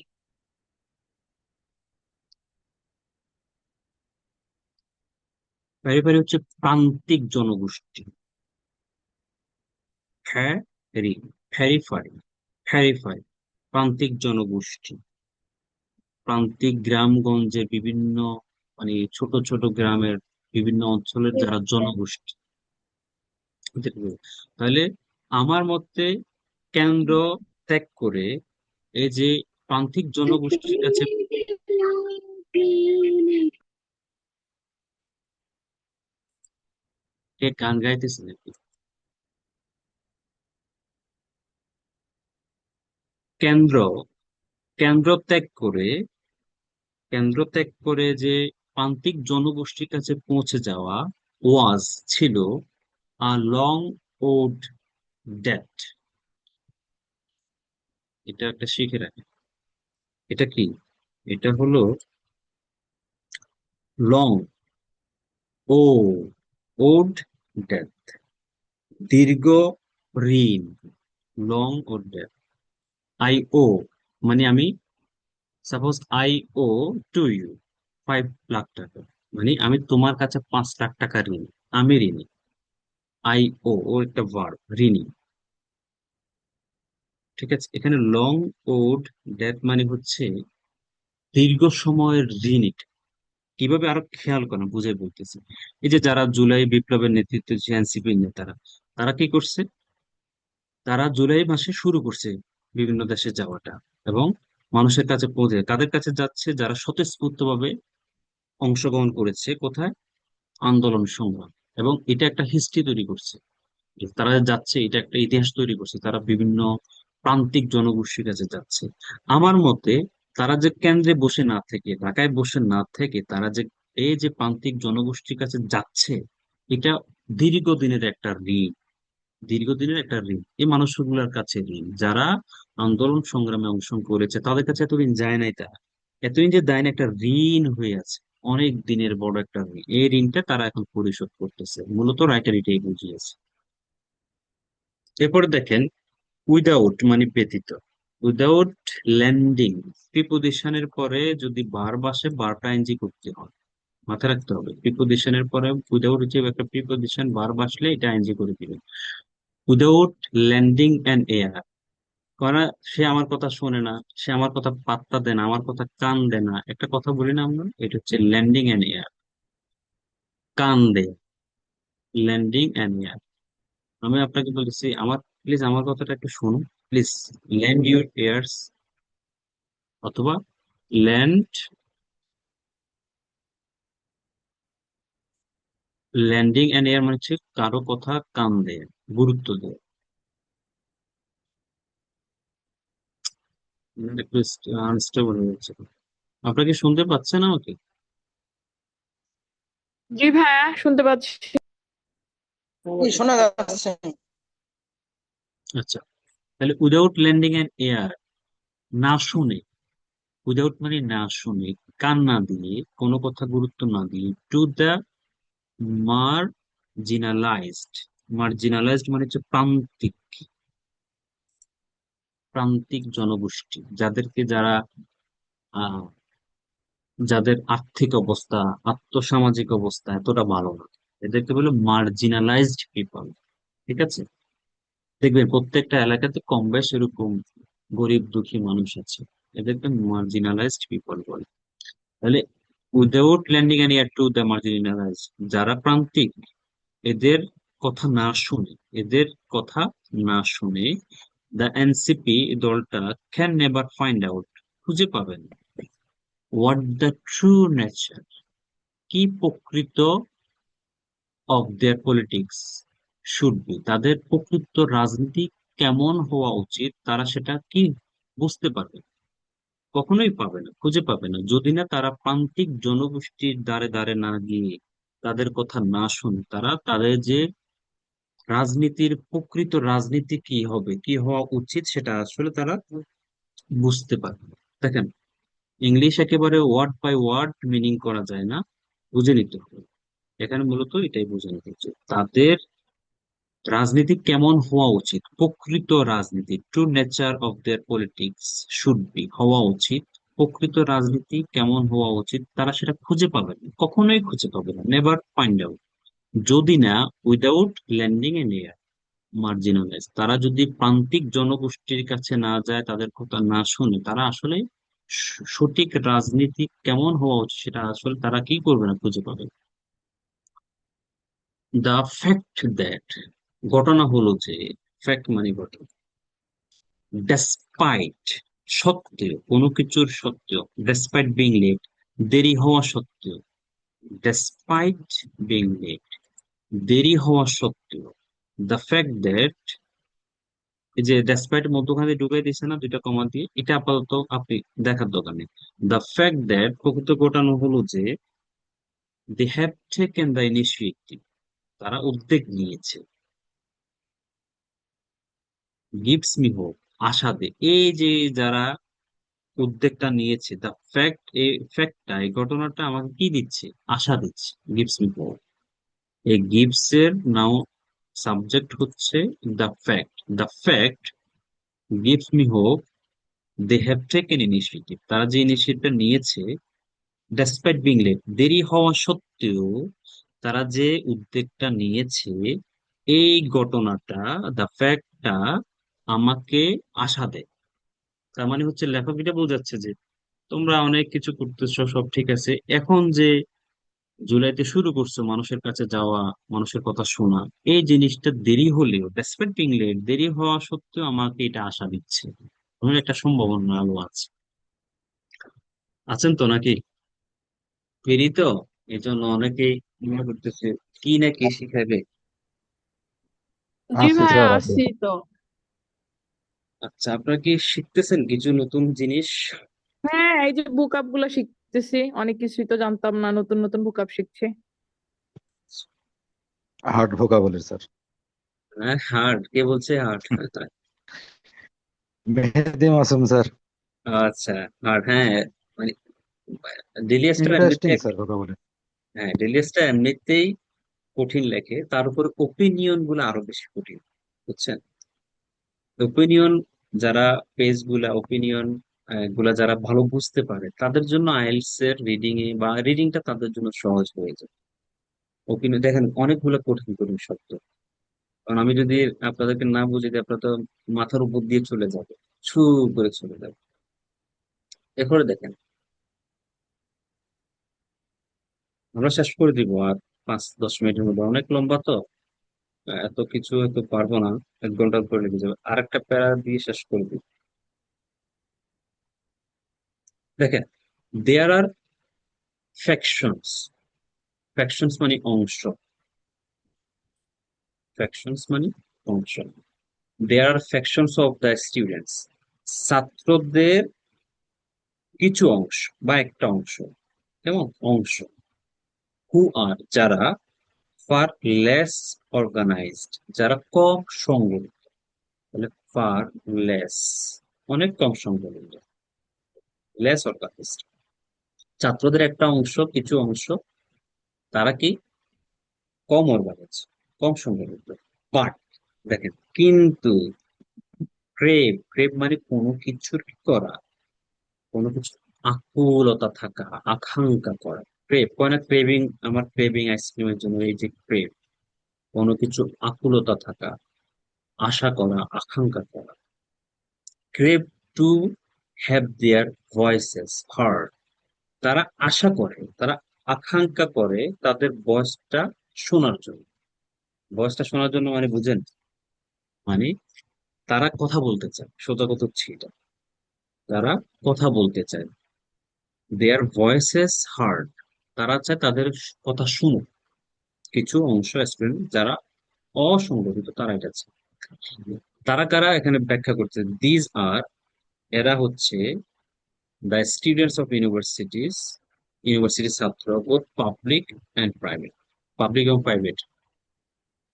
পেরিফেরি হচ্ছে প্রান্তিক জনগোষ্ঠী। ফ্যারি ফেরিফারি ফেরিফারি প্রান্তিক জনগোষ্ঠী। প্রান্তিক গ্রামগঞ্জের বিভিন্ন মানে ছোট ছোট গ্রামের বিভিন্ন অঞ্চলের যারা জনগোষ্ঠী এদেরকে বলে। তাহলে আমার মতে কেন্দ্র ত্যাগ করে এই যে প্রান্তিক জনগোষ্ঠীর কাছে কে গান গাইতেছে নাকি? কেন্দ্র কেন্দ্র ত্যাগ করে কেন্দ্র ত্যাগ করে যে প্রান্তিক জনগোষ্ঠীর কাছে পৌঁছে যাওয়া ওয়াজ ছিল আ লং ওড ডেট। এটা একটা শিখে রাখে। এটা কি? এটা হলো লং ও ওড ডেট, দীর্ঘ ঋণ। Long owed debt. I owe মানে আমি, suppose I owe to you 5 lakh টাকা, মানে আমি তোমার কাছে 5 লাখ টাকা ঋণী। আমি ঋণী। আই ও একটা ভার্ব, ঋণী। ঠিক আছে, এখানে লং ওড ডেট মানে হচ্ছে দীর্ঘ সময়ের ঋণ এটা। কিভাবে আরো খেয়াল করেন, বুঝে বলতেছি। এই যে যারা জুলাই বিপ্লবের নেতৃত্বে যে এনসিপি নেতারা, তারা কি করছে? তারা জুলাই মাসে শুরু করছে বিভিন্ন দেশে যাওয়াটা, এবং মানুষের কাছে পৌঁছে তাদের কাছে যাচ্ছে যারা স্বতঃস্ফূর্ত ভাবে অংশগ্রহণ করেছে কোথায়? আন্দোলন সংগ্রাম। এবং এটা একটা হিস্ট্রি তৈরি করছে। তারা যাচ্ছে, এটা একটা ইতিহাস তৈরি করছে। তারা বিভিন্ন প্রান্তিক জনগোষ্ঠীর কাছে যাচ্ছে। আমার মতে তারা যে কেন্দ্রে বসে না থেকে, ঢাকায় বসে না থেকে তারা যে এই যে প্রান্তিক জনগোষ্ঠীর কাছে যাচ্ছে, এটা দীর্ঘদিনের একটা ঋণ। দীর্ঘদিনের একটা ঋণ এই মানুষগুলোর কাছে ঋণ, যারা আন্দোলন সংগ্রামে অংশগ্রহণ করেছে তাদের কাছে এতদিন যায় নাই। তারা এতদিন যে দেয় না, একটা ঋণ হয়ে আছে। অনেক দিনের বড় একটা ঋণ। এই ঋণটা তারা এখন পরিশোধ করতেছে। মূলত রাইটার এটাই বুঝিয়েছে। এরপরে দেখেন, উইদাউট মানে ব্যতীত। উইদাউট ল্যান্ডিং প্রিপোজিশনের পরে যদি ভার্ব আসে, ভার্বটা এনজি করতে হয়। মাথায় রাখতে হবে, প্রিপোজিশনের পরে উইদাউট যে একটা প্রিপোজিশন ভার্ব আসলে এটা এনজি করে দিবে। উইদাউট ল্যান্ডিং অ্যান এয়ার করা, সে আমার কথা শোনে না, সে আমার কথা পাত্তা দেয় না, আমার কথা কান দেয় না। একটা কথা বলি না আমরা, এটা হচ্ছে ল্যান্ডিং অ্যান এয়ার। কান দেয়, ল্যান্ডিং অ্যান এয়ার। আমি আপনাকে বলতেছি, আমার প্লিজ আমার কথাটা একটু শুনুন। প্লিজ ল্যান্ড ইউর এয়ার্স, অথবা ল্যান্ড, ল্যান্ডিং এন্ড এয়ার মানে হচ্ছে কারো কথা কান দেয়, গুরুত্ব দেয়। একটু আনস্টেবল হয়ে যাচ্ছে। আপনারা কি শুনতে পাচ্ছেন আমাকে? জি ভাইয়া, শুনতে পাচ্ছি। কি শোনা যাচ্ছে? আচ্ছা, তাহলে উইদাউট ল্যান্ডিং এন্ড এয়ার, না শুনে, উইদাউট মানে না শুনে, কান না দিয়ে, কোনো কথা গুরুত্ব না দিয়ে, টু দ্য মার্জিনালাইজড। মার্জিনালাইজড মানে হচ্ছে প্রান্তিক, প্রান্তিক জনগোষ্ঠী, যাদেরকে যারা আহ যাদের আর্থিক অবস্থা, আর্থসামাজিক অবস্থা এতটা ভালো না, এদেরকে বলে মার্জিনালাইজড পিপল। ঠিক আছে, দেখবেন প্রত্যেকটা এলাকাতে কম বেশ এরকম গরিব দুঃখী মানুষ আছে, এদেরকে মার্জিনালাইজড পিপল বলে। তাহলে without lending an ear to the marginalised, যারা প্রান্তিক, এদের কথা না শুনে, এদের কথা না শুনে দ্য এনসিপি দলটা ক্যান নেভার ফাইন্ড আউট, খুঁজে পাবেন হোয়াট দ্য ট্রু নেচার, কি প্রকৃত of their politics should be, তাদের প্রকৃত রাজনীতি কেমন হওয়া উচিত, তারা সেটা কি বুঝতে পারবে? কখনোই পাবে না, খুঁজে পাবে না, যদি না তারা প্রান্তিক জনগোষ্ঠীর দ্বারে দ্বারে না গিয়ে, তাদের কথা না শুনে, তারা তাদের যে রাজনীতির প্রকৃত রাজনীতি কি হবে, কি হওয়া উচিত, সেটা আসলে তারা বুঝতে পারে। দেখেন, ইংলিশ একেবারে ওয়ার্ড বাই ওয়ার্ড মিনিং করা যায় না, বুঝে নিতে হবে। এখানে মূলত এটাই বোঝানো হচ্ছে, তাদের রাজনীতি কেমন হওয়া উচিত, প্রকৃত রাজনীতি, true nature of their politics should be, হওয়া উচিত। প্রকৃত রাজনীতি কেমন হওয়া উচিত তারা সেটা খুঁজে পাবে না, কখনোই খুঁজে পাবে না, নেভার ফাইন্ড আউট, যদি না without landing N air marginalise, তারা যদি প্রান্তিক জনগোষ্ঠীর কাছে না যায়, তাদের কথা না শুনে, তারা আসলে সঠিক রাজনীতি কেমন হওয়া উচিত সেটা আসলে তারা কি করবে না, খুঁজে পাবে। দ্য ফ্যাক্ট দ্যাট, ঘটনা হলো যে, ফ্যাক্ট মানে ঘটনা, ডেসপাইট, সত্ত্বেও, কোনো কিছুর সত্ত্বেও, ডেসপাইট বিং লেট, দেরি হওয়া সত্ত্বেও, ডেসপাইট বিং লেট, দেরি হওয়া সত্ত্বেও, দ্য ফ্যাক্ট দ্যাট, এই যে ডেসপাইট মধ্যখানে ঢুকাই দিচ্ছে না দুইটা কমা দিয়ে, এটা আপাতত আপনি দেখার দরকার নেই। দ্য ফ্যাক্ট দ্যাট, প্রকৃত ঘটনা হলো যে, they have taken the initiative, তারা উদ্যোগ নিয়েছে, গিভস মি হোপ, আশা দেয়, এই যে যারা উদ্যোগটা নিয়েছে, দ্য ফ্যাক্ট, এই ফ্যাক্টটা, এই ঘটনাটা আমাকে কি দিচ্ছে, আশা দিচ্ছে, গিভস মি হোপ। এই গিভস এর নাও সাবজেক্ট হচ্ছে the fact, the fact gives me hope, they have taken initiative, তারা যে ইনিশিয়েটিভটা নিয়েছে, ডেসপাইট বিং লেট, দেরি হওয়া সত্ত্বেও, তারা যে উদ্যোগটা নিয়েছে, এই ঘটনাটা, দ্য ফ্যাক্টটা আমাকে আশা দেয়। তার মানে হচ্ছে লেখক এটা বোঝাচ্ছে যে, তোমরা অনেক কিছু করতেছো, সব ঠিক আছে, এখন যে জুলাইতে শুরু করছো মানুষের কাছে যাওয়া, মানুষের কথা শোনা, এই জিনিসটা দেরি হলেও, ডেসপাইট বিং লেট, দেরি হওয়া সত্ত্বেও আমাকে এটা আশা দিচ্ছে, আমার একটা সম্ভাবনা আলো আছে। আছেন তো নাকি? ফিরি তো, এই জন্য অনেকেই মনে করতেছে কি না কি শিখাবে। জি আছি ভাইয়া, স্যার আছি। আসছি তো। আচ্ছা, আপনারা কি শিখতেছেন কিছু নতুন জিনিস? হ্যাঁ, এই যে বুক আপ গুলা শিখতেছি, অনেক কিছুই তো জানতাম না, নতুন নতুন বুক আপ শিখছি। Hard vocabulary sir. হ্যাঁ, হার্ড, কে বলছে হার্ড? মেহেদি মাসুম স্যার। আচ্ছা, হার্ড, হ্যাঁ, মানে ডেলিয়াসটা এমনিতে, ইন্টারেস্টিং স্যার ভোকাবুলারি। হ্যাঁ ডেলিয়াসটা এমনিতেই কঠিন লেখে, তার উপর ওপিনিয়ন গুলো আরো বেশি কঠিন, বুঝছেন? ওপিনিয়ন, যারা পেজ গুলা, ওপিনিয়ন গুলা যারা ভালো বুঝতে পারে, তাদের জন্য আইএলটিএস এর রিডিং এ বা রিডিংটা তাদের জন্য সহজ হয়ে যায়। ওপিনিয়ন দেখেন অনেকগুলো কঠিন কঠিন শব্দ, কারণ আমি যদি আপনাদেরকে না বুঝি দিই, আপনারা তো মাথার উপর দিয়ে চলে যাবে, ছু করে চলে যাবে। এরপরে দেখেন, আমরা শেষ করে দিব আর 5-10 মিনিটের মধ্যে, অনেক লম্বা তো, এত কিছু হয়তো পারবো না, 1 ঘন্টার পরে লেগে যাবে, আরেকটা প্যারা দিয়ে শেষ করে দিব। দেখেন, দেয়ার আর ফ্যাকশনস, ফ্যাকশনস মানে অংশ, ফ্যাকশনস মানে অংশ, দেয়ার আর ফ্যাকশনস অফ দ্য স্টুডেন্টস, ছাত্রদের কিছু অংশ বা একটা অংশ, কেমন অংশ, হু আর যারা, ফার লেস অর্গানাইজড, যারা কম সংগঠিত, তাহলে ফার লেস, অনেক কম সংগঠিত, লেস অর্গানাইজড, ছাত্রদের একটা অংশ, কিছু অংশ, তারা কি কম অর্গানাইজ, কম সংগঠিত। বাট, দেখেন কিন্তু, ক্রেভ, ক্রেভ মানে কোনো কিছুর কি করা, কোনো কিছু আকুলতা থাকা, আকাঙ্ক্ষা করা, ক্রেভ কয় না, ক্রেভিং, আমার ক্রেভিং আইসক্রিমের জন্য, এই যে ক্রেভ, কোনো কিছু আকুলতা থাকা, আশা করা, আকাঙ্ক্ষা করা, crave to have their voices hard, তারা আশা করে, তারা আকাঙ্ক্ষা করে তাদের ভয়েসটা শোনার জন্য। ভয়েসটা শোনার জন্য মানে বুঝেন, মানে তারা কথা বলতে চায়, সোজা কথা হচ্ছে এটা, তারা কথা বলতে চায়, দেয়ার ভয়েসেস হার্ড, তারা চায় তাদের কথা শুনুক, কিছু অংশ স্টুডেন্ট যারা অসংগঠিত, তারা এটা চায়। তারা কারা এখানে ব্যাখ্যা করছে, দিজ আর, এরা হচ্ছে দ্য স্টুডেন্টস অফ ইউনিভার্সিটিস, ইউনিভার্সিটির ছাত্র, both public and private, public এবং private,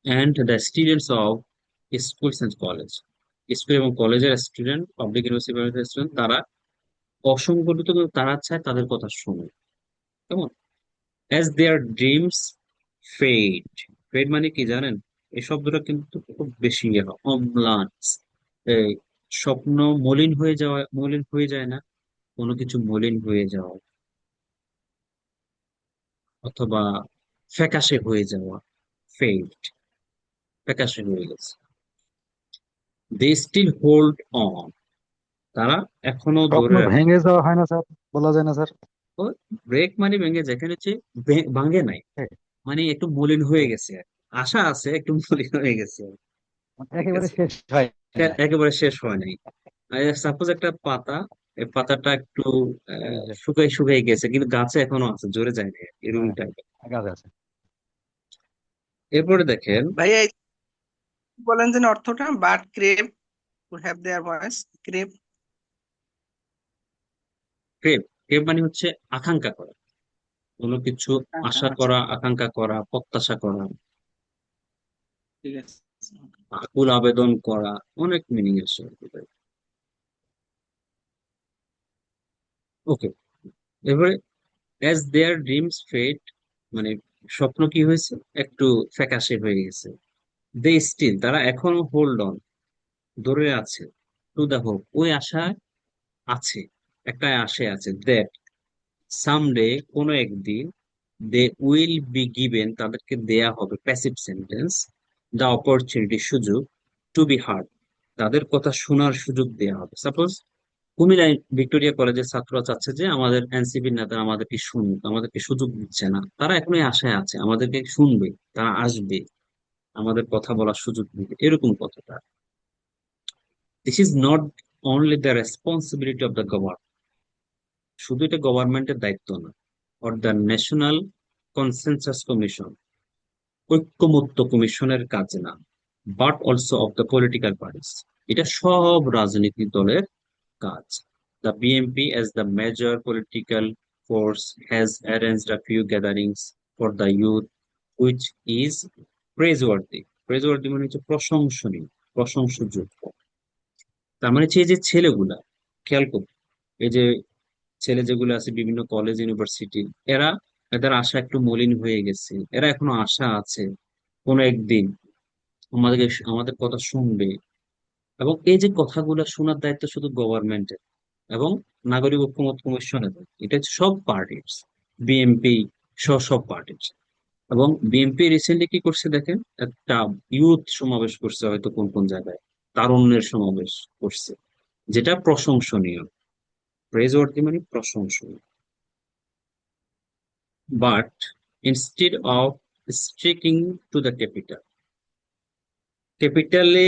and the students of schools and college, school এবং কলেজের স্টুডেন্ট, পাবলিক ইউনিভার্সিটির স্টুডেন্ট, তারা অসংগঠিত, কিন্তু তারা চায় তাদের কথা শুনুক। কেমন? As their dreams fade. Fade মানে কি জানেন? এই শব্দটা কিন্তু খুব বেশি ইয়ে হয়, অম্লান। এই স্বপ্ন মলিন হয়ে যাওয়া, মলিন হয়ে যায় না? কোনো কিছু মলিন হয়ে যাওয়া অথবা ফ্যাকাশে হয়ে যাওয়া, ফেড, ফ্যাকাশে হয়ে গেছে। দে স্টিল হোল্ড অন। তারা এখনো স্বপ্ন ধরে রাখে। ভেঙে যাওয়া হয় না স্যার, বলা যায় না স্যার? ব্রেক মানে ভেঙে, যেখানে হচ্ছে ভাঙে নাই, হ্যাঁ, মানে একটু মলিন হয়ে হ্যাঁ, গেছে আর কি। আশা আছে, একটু মলিন হয়ে গেছে আর কি। মানে ঠিক একেবারে আছে, শেষ হয় না। একেবারে শেষ হয় নাই। সাপোজ একটা পাতা, এই পাতাটা একটু এই যে, শুকাই শুকাই গেছে, কিন্তু গাছে এখনো আছে, জোরে যায় না, এরকম হ্যাঁ, টাইপের। গাছ আছে। এরপরে দেখেন, ভাইয়া এই বলেন যে অর্থটা, but crave to have their voice, crave. Crave. Crave মানে হচ্ছে আকাঙ্ক্ষা করা, কোনো কিছু আশা আচ্ছা, করা, আকাঙ্ক্ষা করা, প্রত্যাশা করা, ঠিক আছে। আকুল আবেদন করা, অনেক মিনিং আছে। ওকে, এবারে অ্যাজ দেয়ার ড্রিমস ফেড, মানে স্বপ্ন কি হয়েছে, একটু ফ্যাকাশে হয়ে গেছে। দে স্টিল, তারা এখনো হোল্ড অন, ধরে আছে, টু দা হোপ, ওই আশা আছে, একটা আশা আছে, দ্যাট সামডে, কোনো একদিন, দে উইল বি গিভেন, তাদেরকে দেয়া হবে, প্যাসিভ সেন্টেন্স, দ্য অপরচুনিটি, সুযোগ, টু বি হার্ড, তাদের কথা শোনার সুযোগ দেয়া হবে। সাপোজ কুমিল্লা ভিক্টোরিয়া কলেজের ছাত্ররা চাচ্ছে যে আমাদের এনসিপির নেতারা আমাদেরকে শুনুক, আমাদেরকে সুযোগ দিচ্ছে না, তারা এখনোই আশায় আছে আমাদেরকে শুনবে, তারা আসবে, আমাদের কথা বলার সুযোগ দিবে, এরকম কথাটা। This is not only the responsibility of the government, শুধু এটা গভর্নমেন্টের দায়িত্ব না, or the national consensus commission, ঐক্যমত্য কমিশনের কাজ না, but also of the political parties, এটা সব রাজনৈতিক দলের কাজ। The BMP, as the major political force, has arranged a few gatherings for the youth, which is praiseworthy. Praiseworthy মানে হচ্ছে প্রশংসনীয়, প্রশংসযোগ্য। তার মানে হচ্ছে এই যে ছেলেগুলা, খেয়াল করুন, এই যে ছেলে যেগুলো আছে বিভিন্ন কলেজ ইউনিভার্সিটি, এরা, এদের আশা একটু মলিন হয়ে গেছে, এরা এখনো আশা আছে কোনো একদিন আমাদেরকে, আমাদের কথা শুনবে। এবং এই যে কথাগুলো শোনার দায়িত্ব শুধু গভর্নমেন্টের এবং নাগরিক ঐক্যমত্য কমিশনের, এটা হচ্ছে সব পার্টির, বিএনপি সহ সব পার্টির। এবং বিএনপি রিসেন্টলি কি করছে দেখেন, একটা ইউথ সমাবেশ করছে, হয়তো কোন কোন জায়গায় তারুণ্যের সমাবেশ করছে, যেটা প্রশংসনীয়। প্রেজওয়ার্দি মানে প্রশংসনীয়। But instead of sticking to the capital, ক্যাপিটালে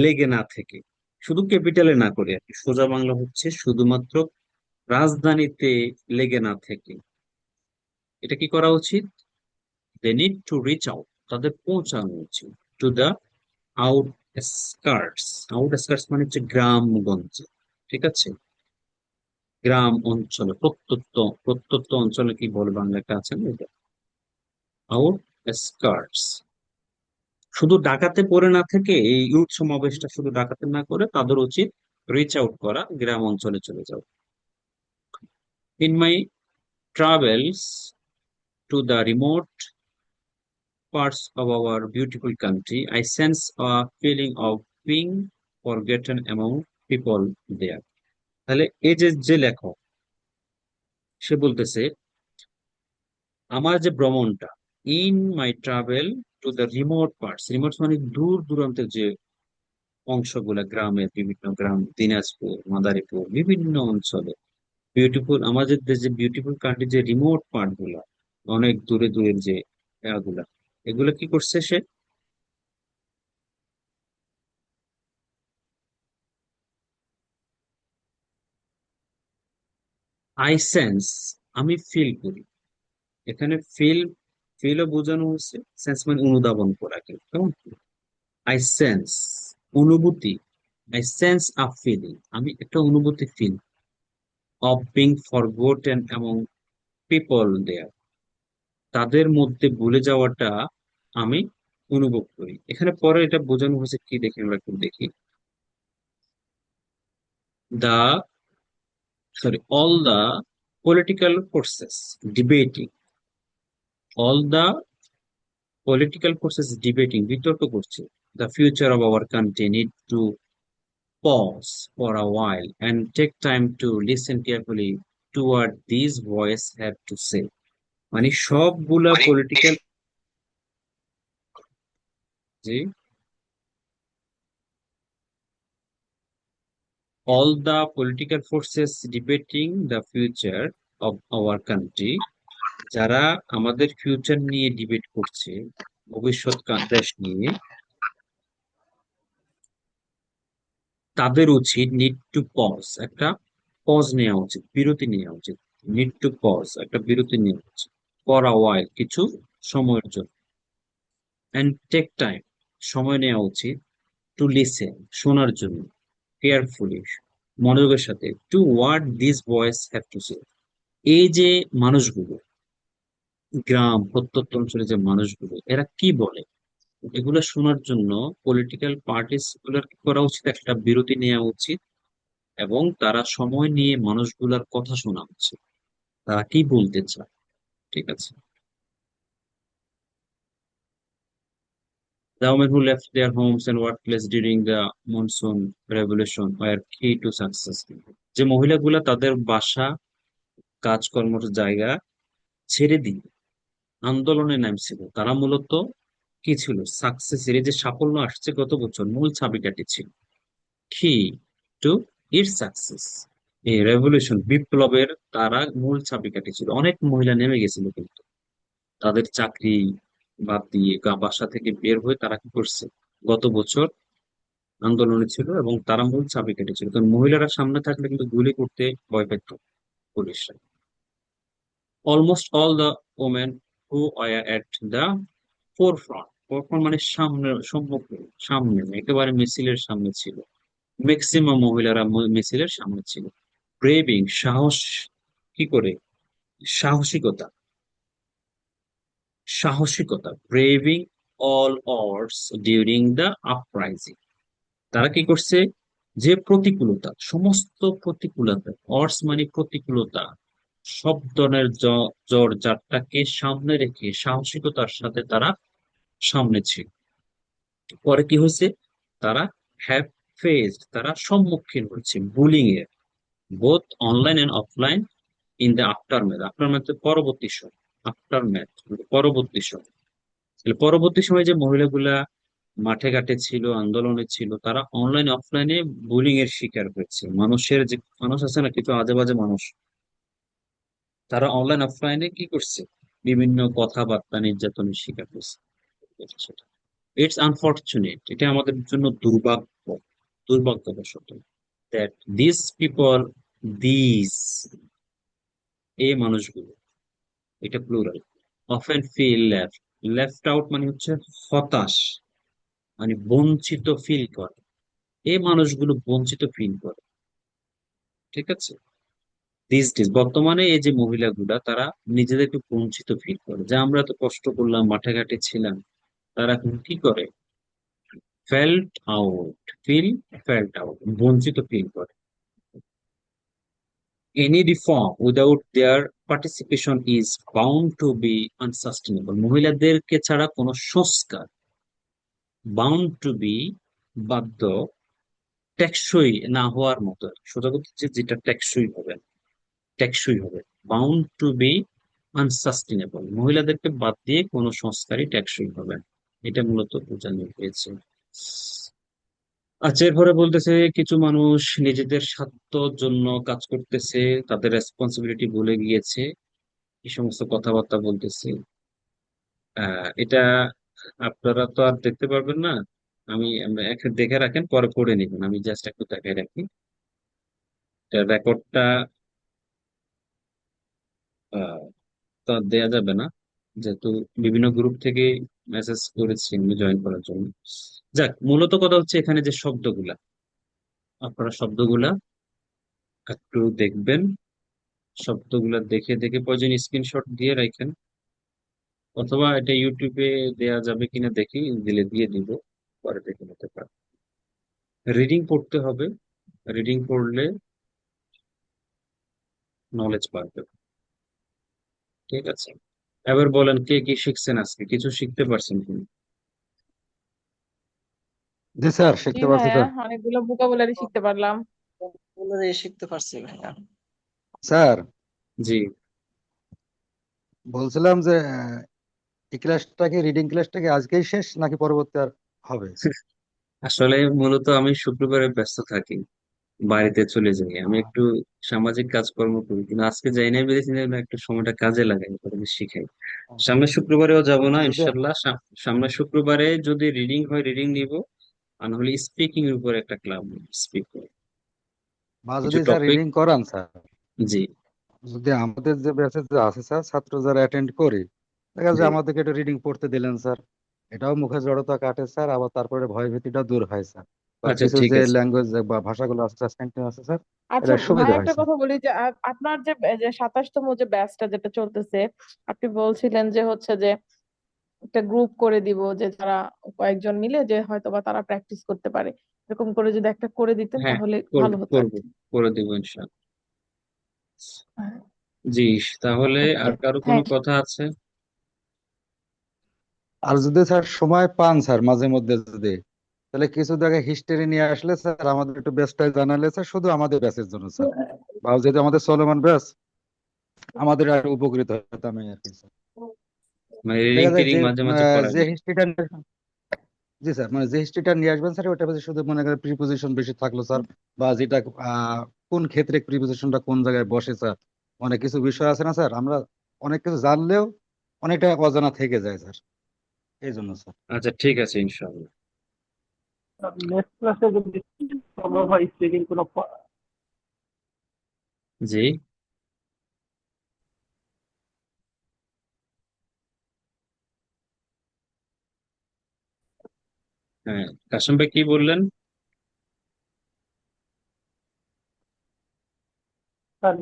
লেগে না থেকে, শুধু ক্যাপিটালে না করে আর কি, সোজা বাংলা হচ্ছে শুধুমাত্র রাজধানীতে লেগে না থেকে, এটা কি করা উচিত? They need to reach out, তাদের পৌঁছানো উচিত, টু দ্য আউটস্কার্টস। আউটস্কার্টস মানে হচ্ছে গ্রামগঞ্জে, ঠিক আছে, গ্রাম অঞ্চলে, প্রত্যন্ত, প্রত্যন্ত অঞ্চলে কি বলে বাংলা একটা আছে না, এটা আউটস্কার্টস। শুধু ঢাকাতে পড়ে না থেকে, এই ইউথ সমাবেশটা শুধু ঢাকাতে না করে তাদের উচিত রিচ আউট করা, গ্রাম অঞ্চলে চলে যাও। In my travels to the remote parts of our beautiful country, I sense a feeling of being forgotten among people there. তাহলে এই যে যে লেখক, সে বলতেছে আমার যে ভ্রমণটা, in my travel to the remote parts, remote মানে দূর দূরান্তের যে অংশগুলা, গ্রামের বিভিন্ন গ্রাম, দিনাজপুর, মাদারীপুর, বিভিন্ন অঞ্চলে, বিউটিফুল আমাদের যে বিউটিফুল কান্ট্রি, যে রিমোট পার্ট গুলা, অনেক দূরে দূরের যে এগুলা, এগুলা কি করছে সে, আই সেন্স, আমি ফিল করি। এখানে ফিল, ফিলও বোঝানো হচ্ছে, সেন্স মানে অনুধাবন করা, কেমন, আই সেন্স, অনুভূতি, আই সেন্স আ ফিলিং, আমি একটা অনুভূতি feel, of being forgotten among people their, তাদের মধ্যে ভুলে যাওয়াটা আমি অনুভব করি। এখানে পরে এটা বোঝানো হয়েছে কি, দেখি আমরা একটু দেখি। the all the political forces debating, all the political forces debating, বিতর্ক করছে, the future of our country need to pause for a while and take time to listen carefully to what these voices have to say. মানে সবগুলা political, G, all the political forces debating the future of our country, যারা আমাদের future নিয়ে debate করছে, ভবিষ্যৎ দেশ নিয়ে, তাদের উচিত নিড টু পজ, একটা পজ নেওয়া উচিত, বিরতি নেওয়া উচিত। নিড টু পজ, একটা বিরতি নেওয়া উচিত, ফর আ ওয়াইল, কিছু সময়ের জন্য, অ্যান্ড টেক টাইম, সময় নেওয়া উচিত, টু লিসেন, শোনার জন্য, কেয়ারফুলি, মনোযোগের সাথে, to what this voice have to say. এই যে মানুষগুলো, গ্রাম প্রত্যন্ত অঞ্চলে যে মানুষগুলো, এরা কি বলে, এগুলো শোনার জন্য পলিটিক্যাল পার্টিস গুলোর কি করা উচিত, একটা বিরতি নেওয়া উচিত, এবং তারা সময় নিয়ে মানুষগুলার কথা শোনা উচিত, তারা কি বলতে চায়। ঠিক আছে। The women who left their homes and workplace during the monsoon revolution were key to success. যে মহিলাগুলা তাদের বাসা, কাজকর্মের জায়গা ছেড়ে দিয়ে আন্দোলনে নামছিল, তারা মূলত কি ছিল, সাকসেসের, এই যে সাফল্য আসছে গত বছর, মূল চাবিকাঠি ছিল, কি টু ইট সাকসেস, এই রেভলিউশন, বিপ্লবের তারা মূল চাবিকাঠি ছিল। অনেক মহিলা নেমে গেছিল, কিন্তু তাদের চাকরি বাদ দিয়ে বাসা থেকে বের হয়ে তারা কি করছে, গত বছর আন্দোলনে ছিল, এবং তারা মূল চাবিকাঠি ছিল, কারণ মহিলারা সামনে থাকলে কিন্তু গুলি করতে ভয় পেত পুলিশরা। Almost all the women who are at the forefront, forefront মানে সামনে, সম্মুখে, সামনে, একেবারে মিছিলের সামনে ছিল, ম্যাক্সিমাম মহিলারা মিছিলের সামনে ছিল। ব্রেভিং, সাহস, কি করে, সাহসিকতা, সাহসিকতা, braving all odds during the uprising, তারা কি করছে, যে প্রতিকূলতা, সমস্ত প্রতিকূলতা, অডস মানে প্রতিকূলতা, সব ধরনের জ্বর জারটাকে সামনে রেখে সাহসিকতার সাথে তারা সামনে ছিল। পরে কি হয়েছে, তারা হ্যাভ ফেসড, তারা সম্মুখীন হচ্ছে বুলিং এর, both online and offline, in the aftermath, aftermath পরবর্তী সময়, আফটারম্যাথ পরবর্তী সময়। তাহলে পরবর্তী সময় যে মহিলাগুলা মাঠে ঘাটে ছিল, আন্দোলনে ছিল, তারা অনলাইন অফলাইনে বুলিং এর শিকার হয়েছে। মানুষের যে মানুষ আছে না, কিছু আজে বাজে মানুষ, তারা অনলাইন অফলাইনে কি করছে, বিভিন্ন কথাবার্তা নির্যাতনের শিকার হয়েছে। ইটস আনফরচুনেট, এটা আমাদের জন্য দুর্ভাগ্য, দুর্ভাগ্যবশত, দ্যাট দিস পিপল, দিস, এই মানুষগুলো, এটা plural, often feel left, left out মানে হচ্ছে হতাশ, মানে বঞ্চিত ফিল করে, এই মানুষগুলো বঞ্চিত ফিল করে। ঠিক আছে। দিস ডিজ, বর্তমানে এই যে মহিলাগুলা, তারা নিজেদেরকে বঞ্চিত ফিল করে, যে আমরা তো কষ্ট করলাম, মাঠে ঘাটে ছিলাম, তারা এখন কি করে, felt out, feel felt out, বঞ্চিত ফিল করে। Any reform without their participation is bound to be unsustainable, মহিলাদেরকে ছাড়া কোনো সংস্কার, বাউন্ড টু বি, বাধ্য, টেকসই না হওয়ার মতো, সোজা কথা হচ্ছে যেটা টেকসই হবে, টেকসই হবে, বাউন্ড টু বি আনসাস্টেনেবল, মহিলাদেরকে বাদ দিয়ে কোনো সংস্কারই টেকসই হবে না। এটা মূলত বোঝানো হয়েছে। আচ্ছা, এরপরে বলতেছে কিছু মানুষ নিজেদের স্বার্থর জন্য কাজ করতেছে, তাদের রেসপন্সিবিলিটি ভুলে গিয়েছে, এই সমস্ত কথাবার্তা বলতেছে। এটা আপনারা তো আর দেখতে পারবেন না, আমরা একটু দেখে রাখেন, পরে পড়ে নিবেন, আমি জাস্ট একটু দেখে রাখি রেকর্ডটা, তো আর দেয়া যাবে না, যেহেতু বিভিন্ন গ্রুপ থেকে মেসেজ করেছি আমি জয়েন করার জন্য। যাক, মূলত কথা হচ্ছে এখানে যে শব্দগুলা, আপনারা শব্দগুলা একটু দেখবেন, শব্দগুলা দেখে দেখে প্রয়োজন স্ক্রিনশট দিয়ে রাখেন, অথবা এটা ইউটিউবে দেয়া যাবে কিনা দেখি, দিলে দিয়ে দিব, পরে দেখে নিতে পারেন। রিডিং পড়তে হবে, রিডিং পড়লে নলেজ বাড়বে। ঠিক আছে, এবার বলেন কে কি শিখছেন আজকে, কিছু শিখতে পারছেন কিনা? জি স্যার, জি শিখতে পারছি ভাইয়া, স্যার। অনেকগুলো ভোকাবুলারি শিখতে পারলাম। বলে শিখতে পারছি ভাইয়া। স্যার, জি, বলছিলাম যে এই ক্লাসটা কি, রিডিং ক্লাসটা কি আজকেই শেষ নাকি পরবর্তী আর হবে? আসলে মূলত আমি শুক্রবারে ব্যস্ত থাকি, বাড়িতে চলে যাই, আমি একটু সামাজিক কাজকর্ম করি, কিন্তু আজকে যাই না, বেরিয়েছি না, একটু সময়টা কাজে লাগাই, তাদেরকে শিখাই। সামনের শুক্রবারেও যাব না যদি ইনশাল্লাহ, সামনের শুক্রবারে যদি রিডিং হয় রিডিং নিব, আর নাহলে স্পিকিং এর উপর একটা ক্লাব স্পিক বা কিছু যদি স্যার টপিক। রিডিং করান স্যার, জি, যদি আমাদের যে ব্যাচে যে আছে স্যার, ছাত্র যারা অ্যাটেন্ড করি, দেখা জি, যায় আমাদেরকে একটু রিডিং পড়তে দিলেন স্যার, এটাও মুখে জড়তা কাটে স্যার, আবার তারপরে ভয় ভীতিটা দূর হয় স্যার। বা আচ্ছা কিছু ঠিক যে আছে। ল্যাঙ্গুয়েজ বা ভাষাগুলো আছে স্যার, সেন্টেন্স আছে স্যার, আচ্ছা এটা ভাই, সুবিধা হয় একটা স্যার। কথা বলি যে আপনার যে যে 27তম যে ব্যাচটা যেটা চলতেছে, আপনি বলছিলেন যে হচ্ছে যে একটা গ্রুপ করে দিব, যে যারা কয়েকজন মিলে যে হয়তোবা তারা প্র্যাকটিস করতে পারে, এরকম করে যদি একটা করে দিতেন হ্যাঁ, তাহলে ভালো করবো হতো আর করবো, কি। করে দেবো ইনশাল্লাহ। জি, তাহলে ওকে, আর কারো কোনো থ্যাংক কথা আছে? আর যদি স্যার সময় পান স্যার মাঝে মধ্যে, যদি তাহলে কিছু জায়গায় হিস্ট্রি নিয়ে আসলে স্যার আমাদের একটু ব্যাচটা জানালে স্যার, শুধু আমাদের ব্যাচের জন্য স্যার, বা যেহেতু আমাদের চলমান ব্যাচ, আমাদের আর উপকৃত হতাম আর কি স্যার। মানে রিডিং দেখা যায় টিডিং যে মাঝে মাঝে যে করাবেন? হিস্ট্রিটা, জি স্যার, মানে যে হিস্ট্রিটা নিয়ে আসবেন স্যার, ওটা শুধু মনে করেন প্রিপোজিশন বেশি থাকলো স্যার, বা যেটা কোন ক্ষেত্রে প্রিপোজিশনটা কোন জায়গায় বসে স্যার, অনেক কিছু বিষয় আছে না স্যার, আমরা অনেক কিছু জানলেও অনেকটা অজানা থেকে যায় স্যার, এই জন্য স্যার। আচ্ছা ঠিক আছে ইনশাল্লাহ। নেক্সট ক্লাসে যদি সম্ভব হয় স্পিকিং কোনো জি, হ্যাঁ, কাশিম ভাই কি বললেন?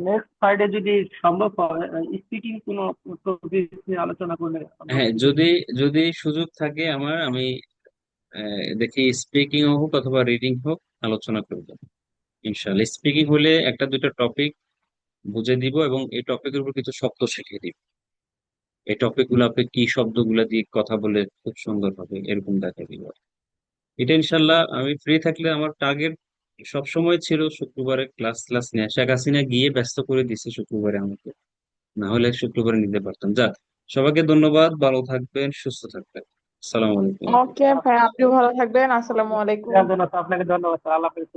নেক্সট ফ্রাইডে যদি সম্ভব হয় স্পিকিং কোনো টপিক নিয়ে আলোচনা করলে আমরা হ্যাঁ, সুবিধা যদি যদি সুযোগ থাকে আমার, আমি দেখি স্পিকিং হোক অথবা রিডিং হোক, আলোচনা করব ইনশাল্লাহ। স্পিকিং হলে একটা দুইটা টপিক বুঝে দিব, এবং এই টপিকের উপর কিছু শব্দ শিখিয়ে দিব, এই টপিক গুলো আপনি কি শব্দগুলো দিয়ে কথা বলে খুব সুন্দর হবে এরকম দেখা দিব। এটা ইনশাল্লাহ আমি ফ্রি থাকলে, আমার টার্গেট সবসময় ছিল শুক্রবারে ক্লাস ক্লাস নিয়ে, শেখ হাসিনা গিয়ে ব্যস্ত করে দিছে শুক্রবারে আমাকে, না হলে শুক্রবারে নিতে পারতাম। যাক, সবাইকে ধন্যবাদ, ভালো থাকবেন, সুস্থ থাকবেন। আসসালামু আলাইকুম। ওকে ভাই, আপনিও ভালো থাকবেন। আসসালামু আলাইকুম। আপনাকে ধন্যবাদ স্যার, আল্লাহ হাফেজ।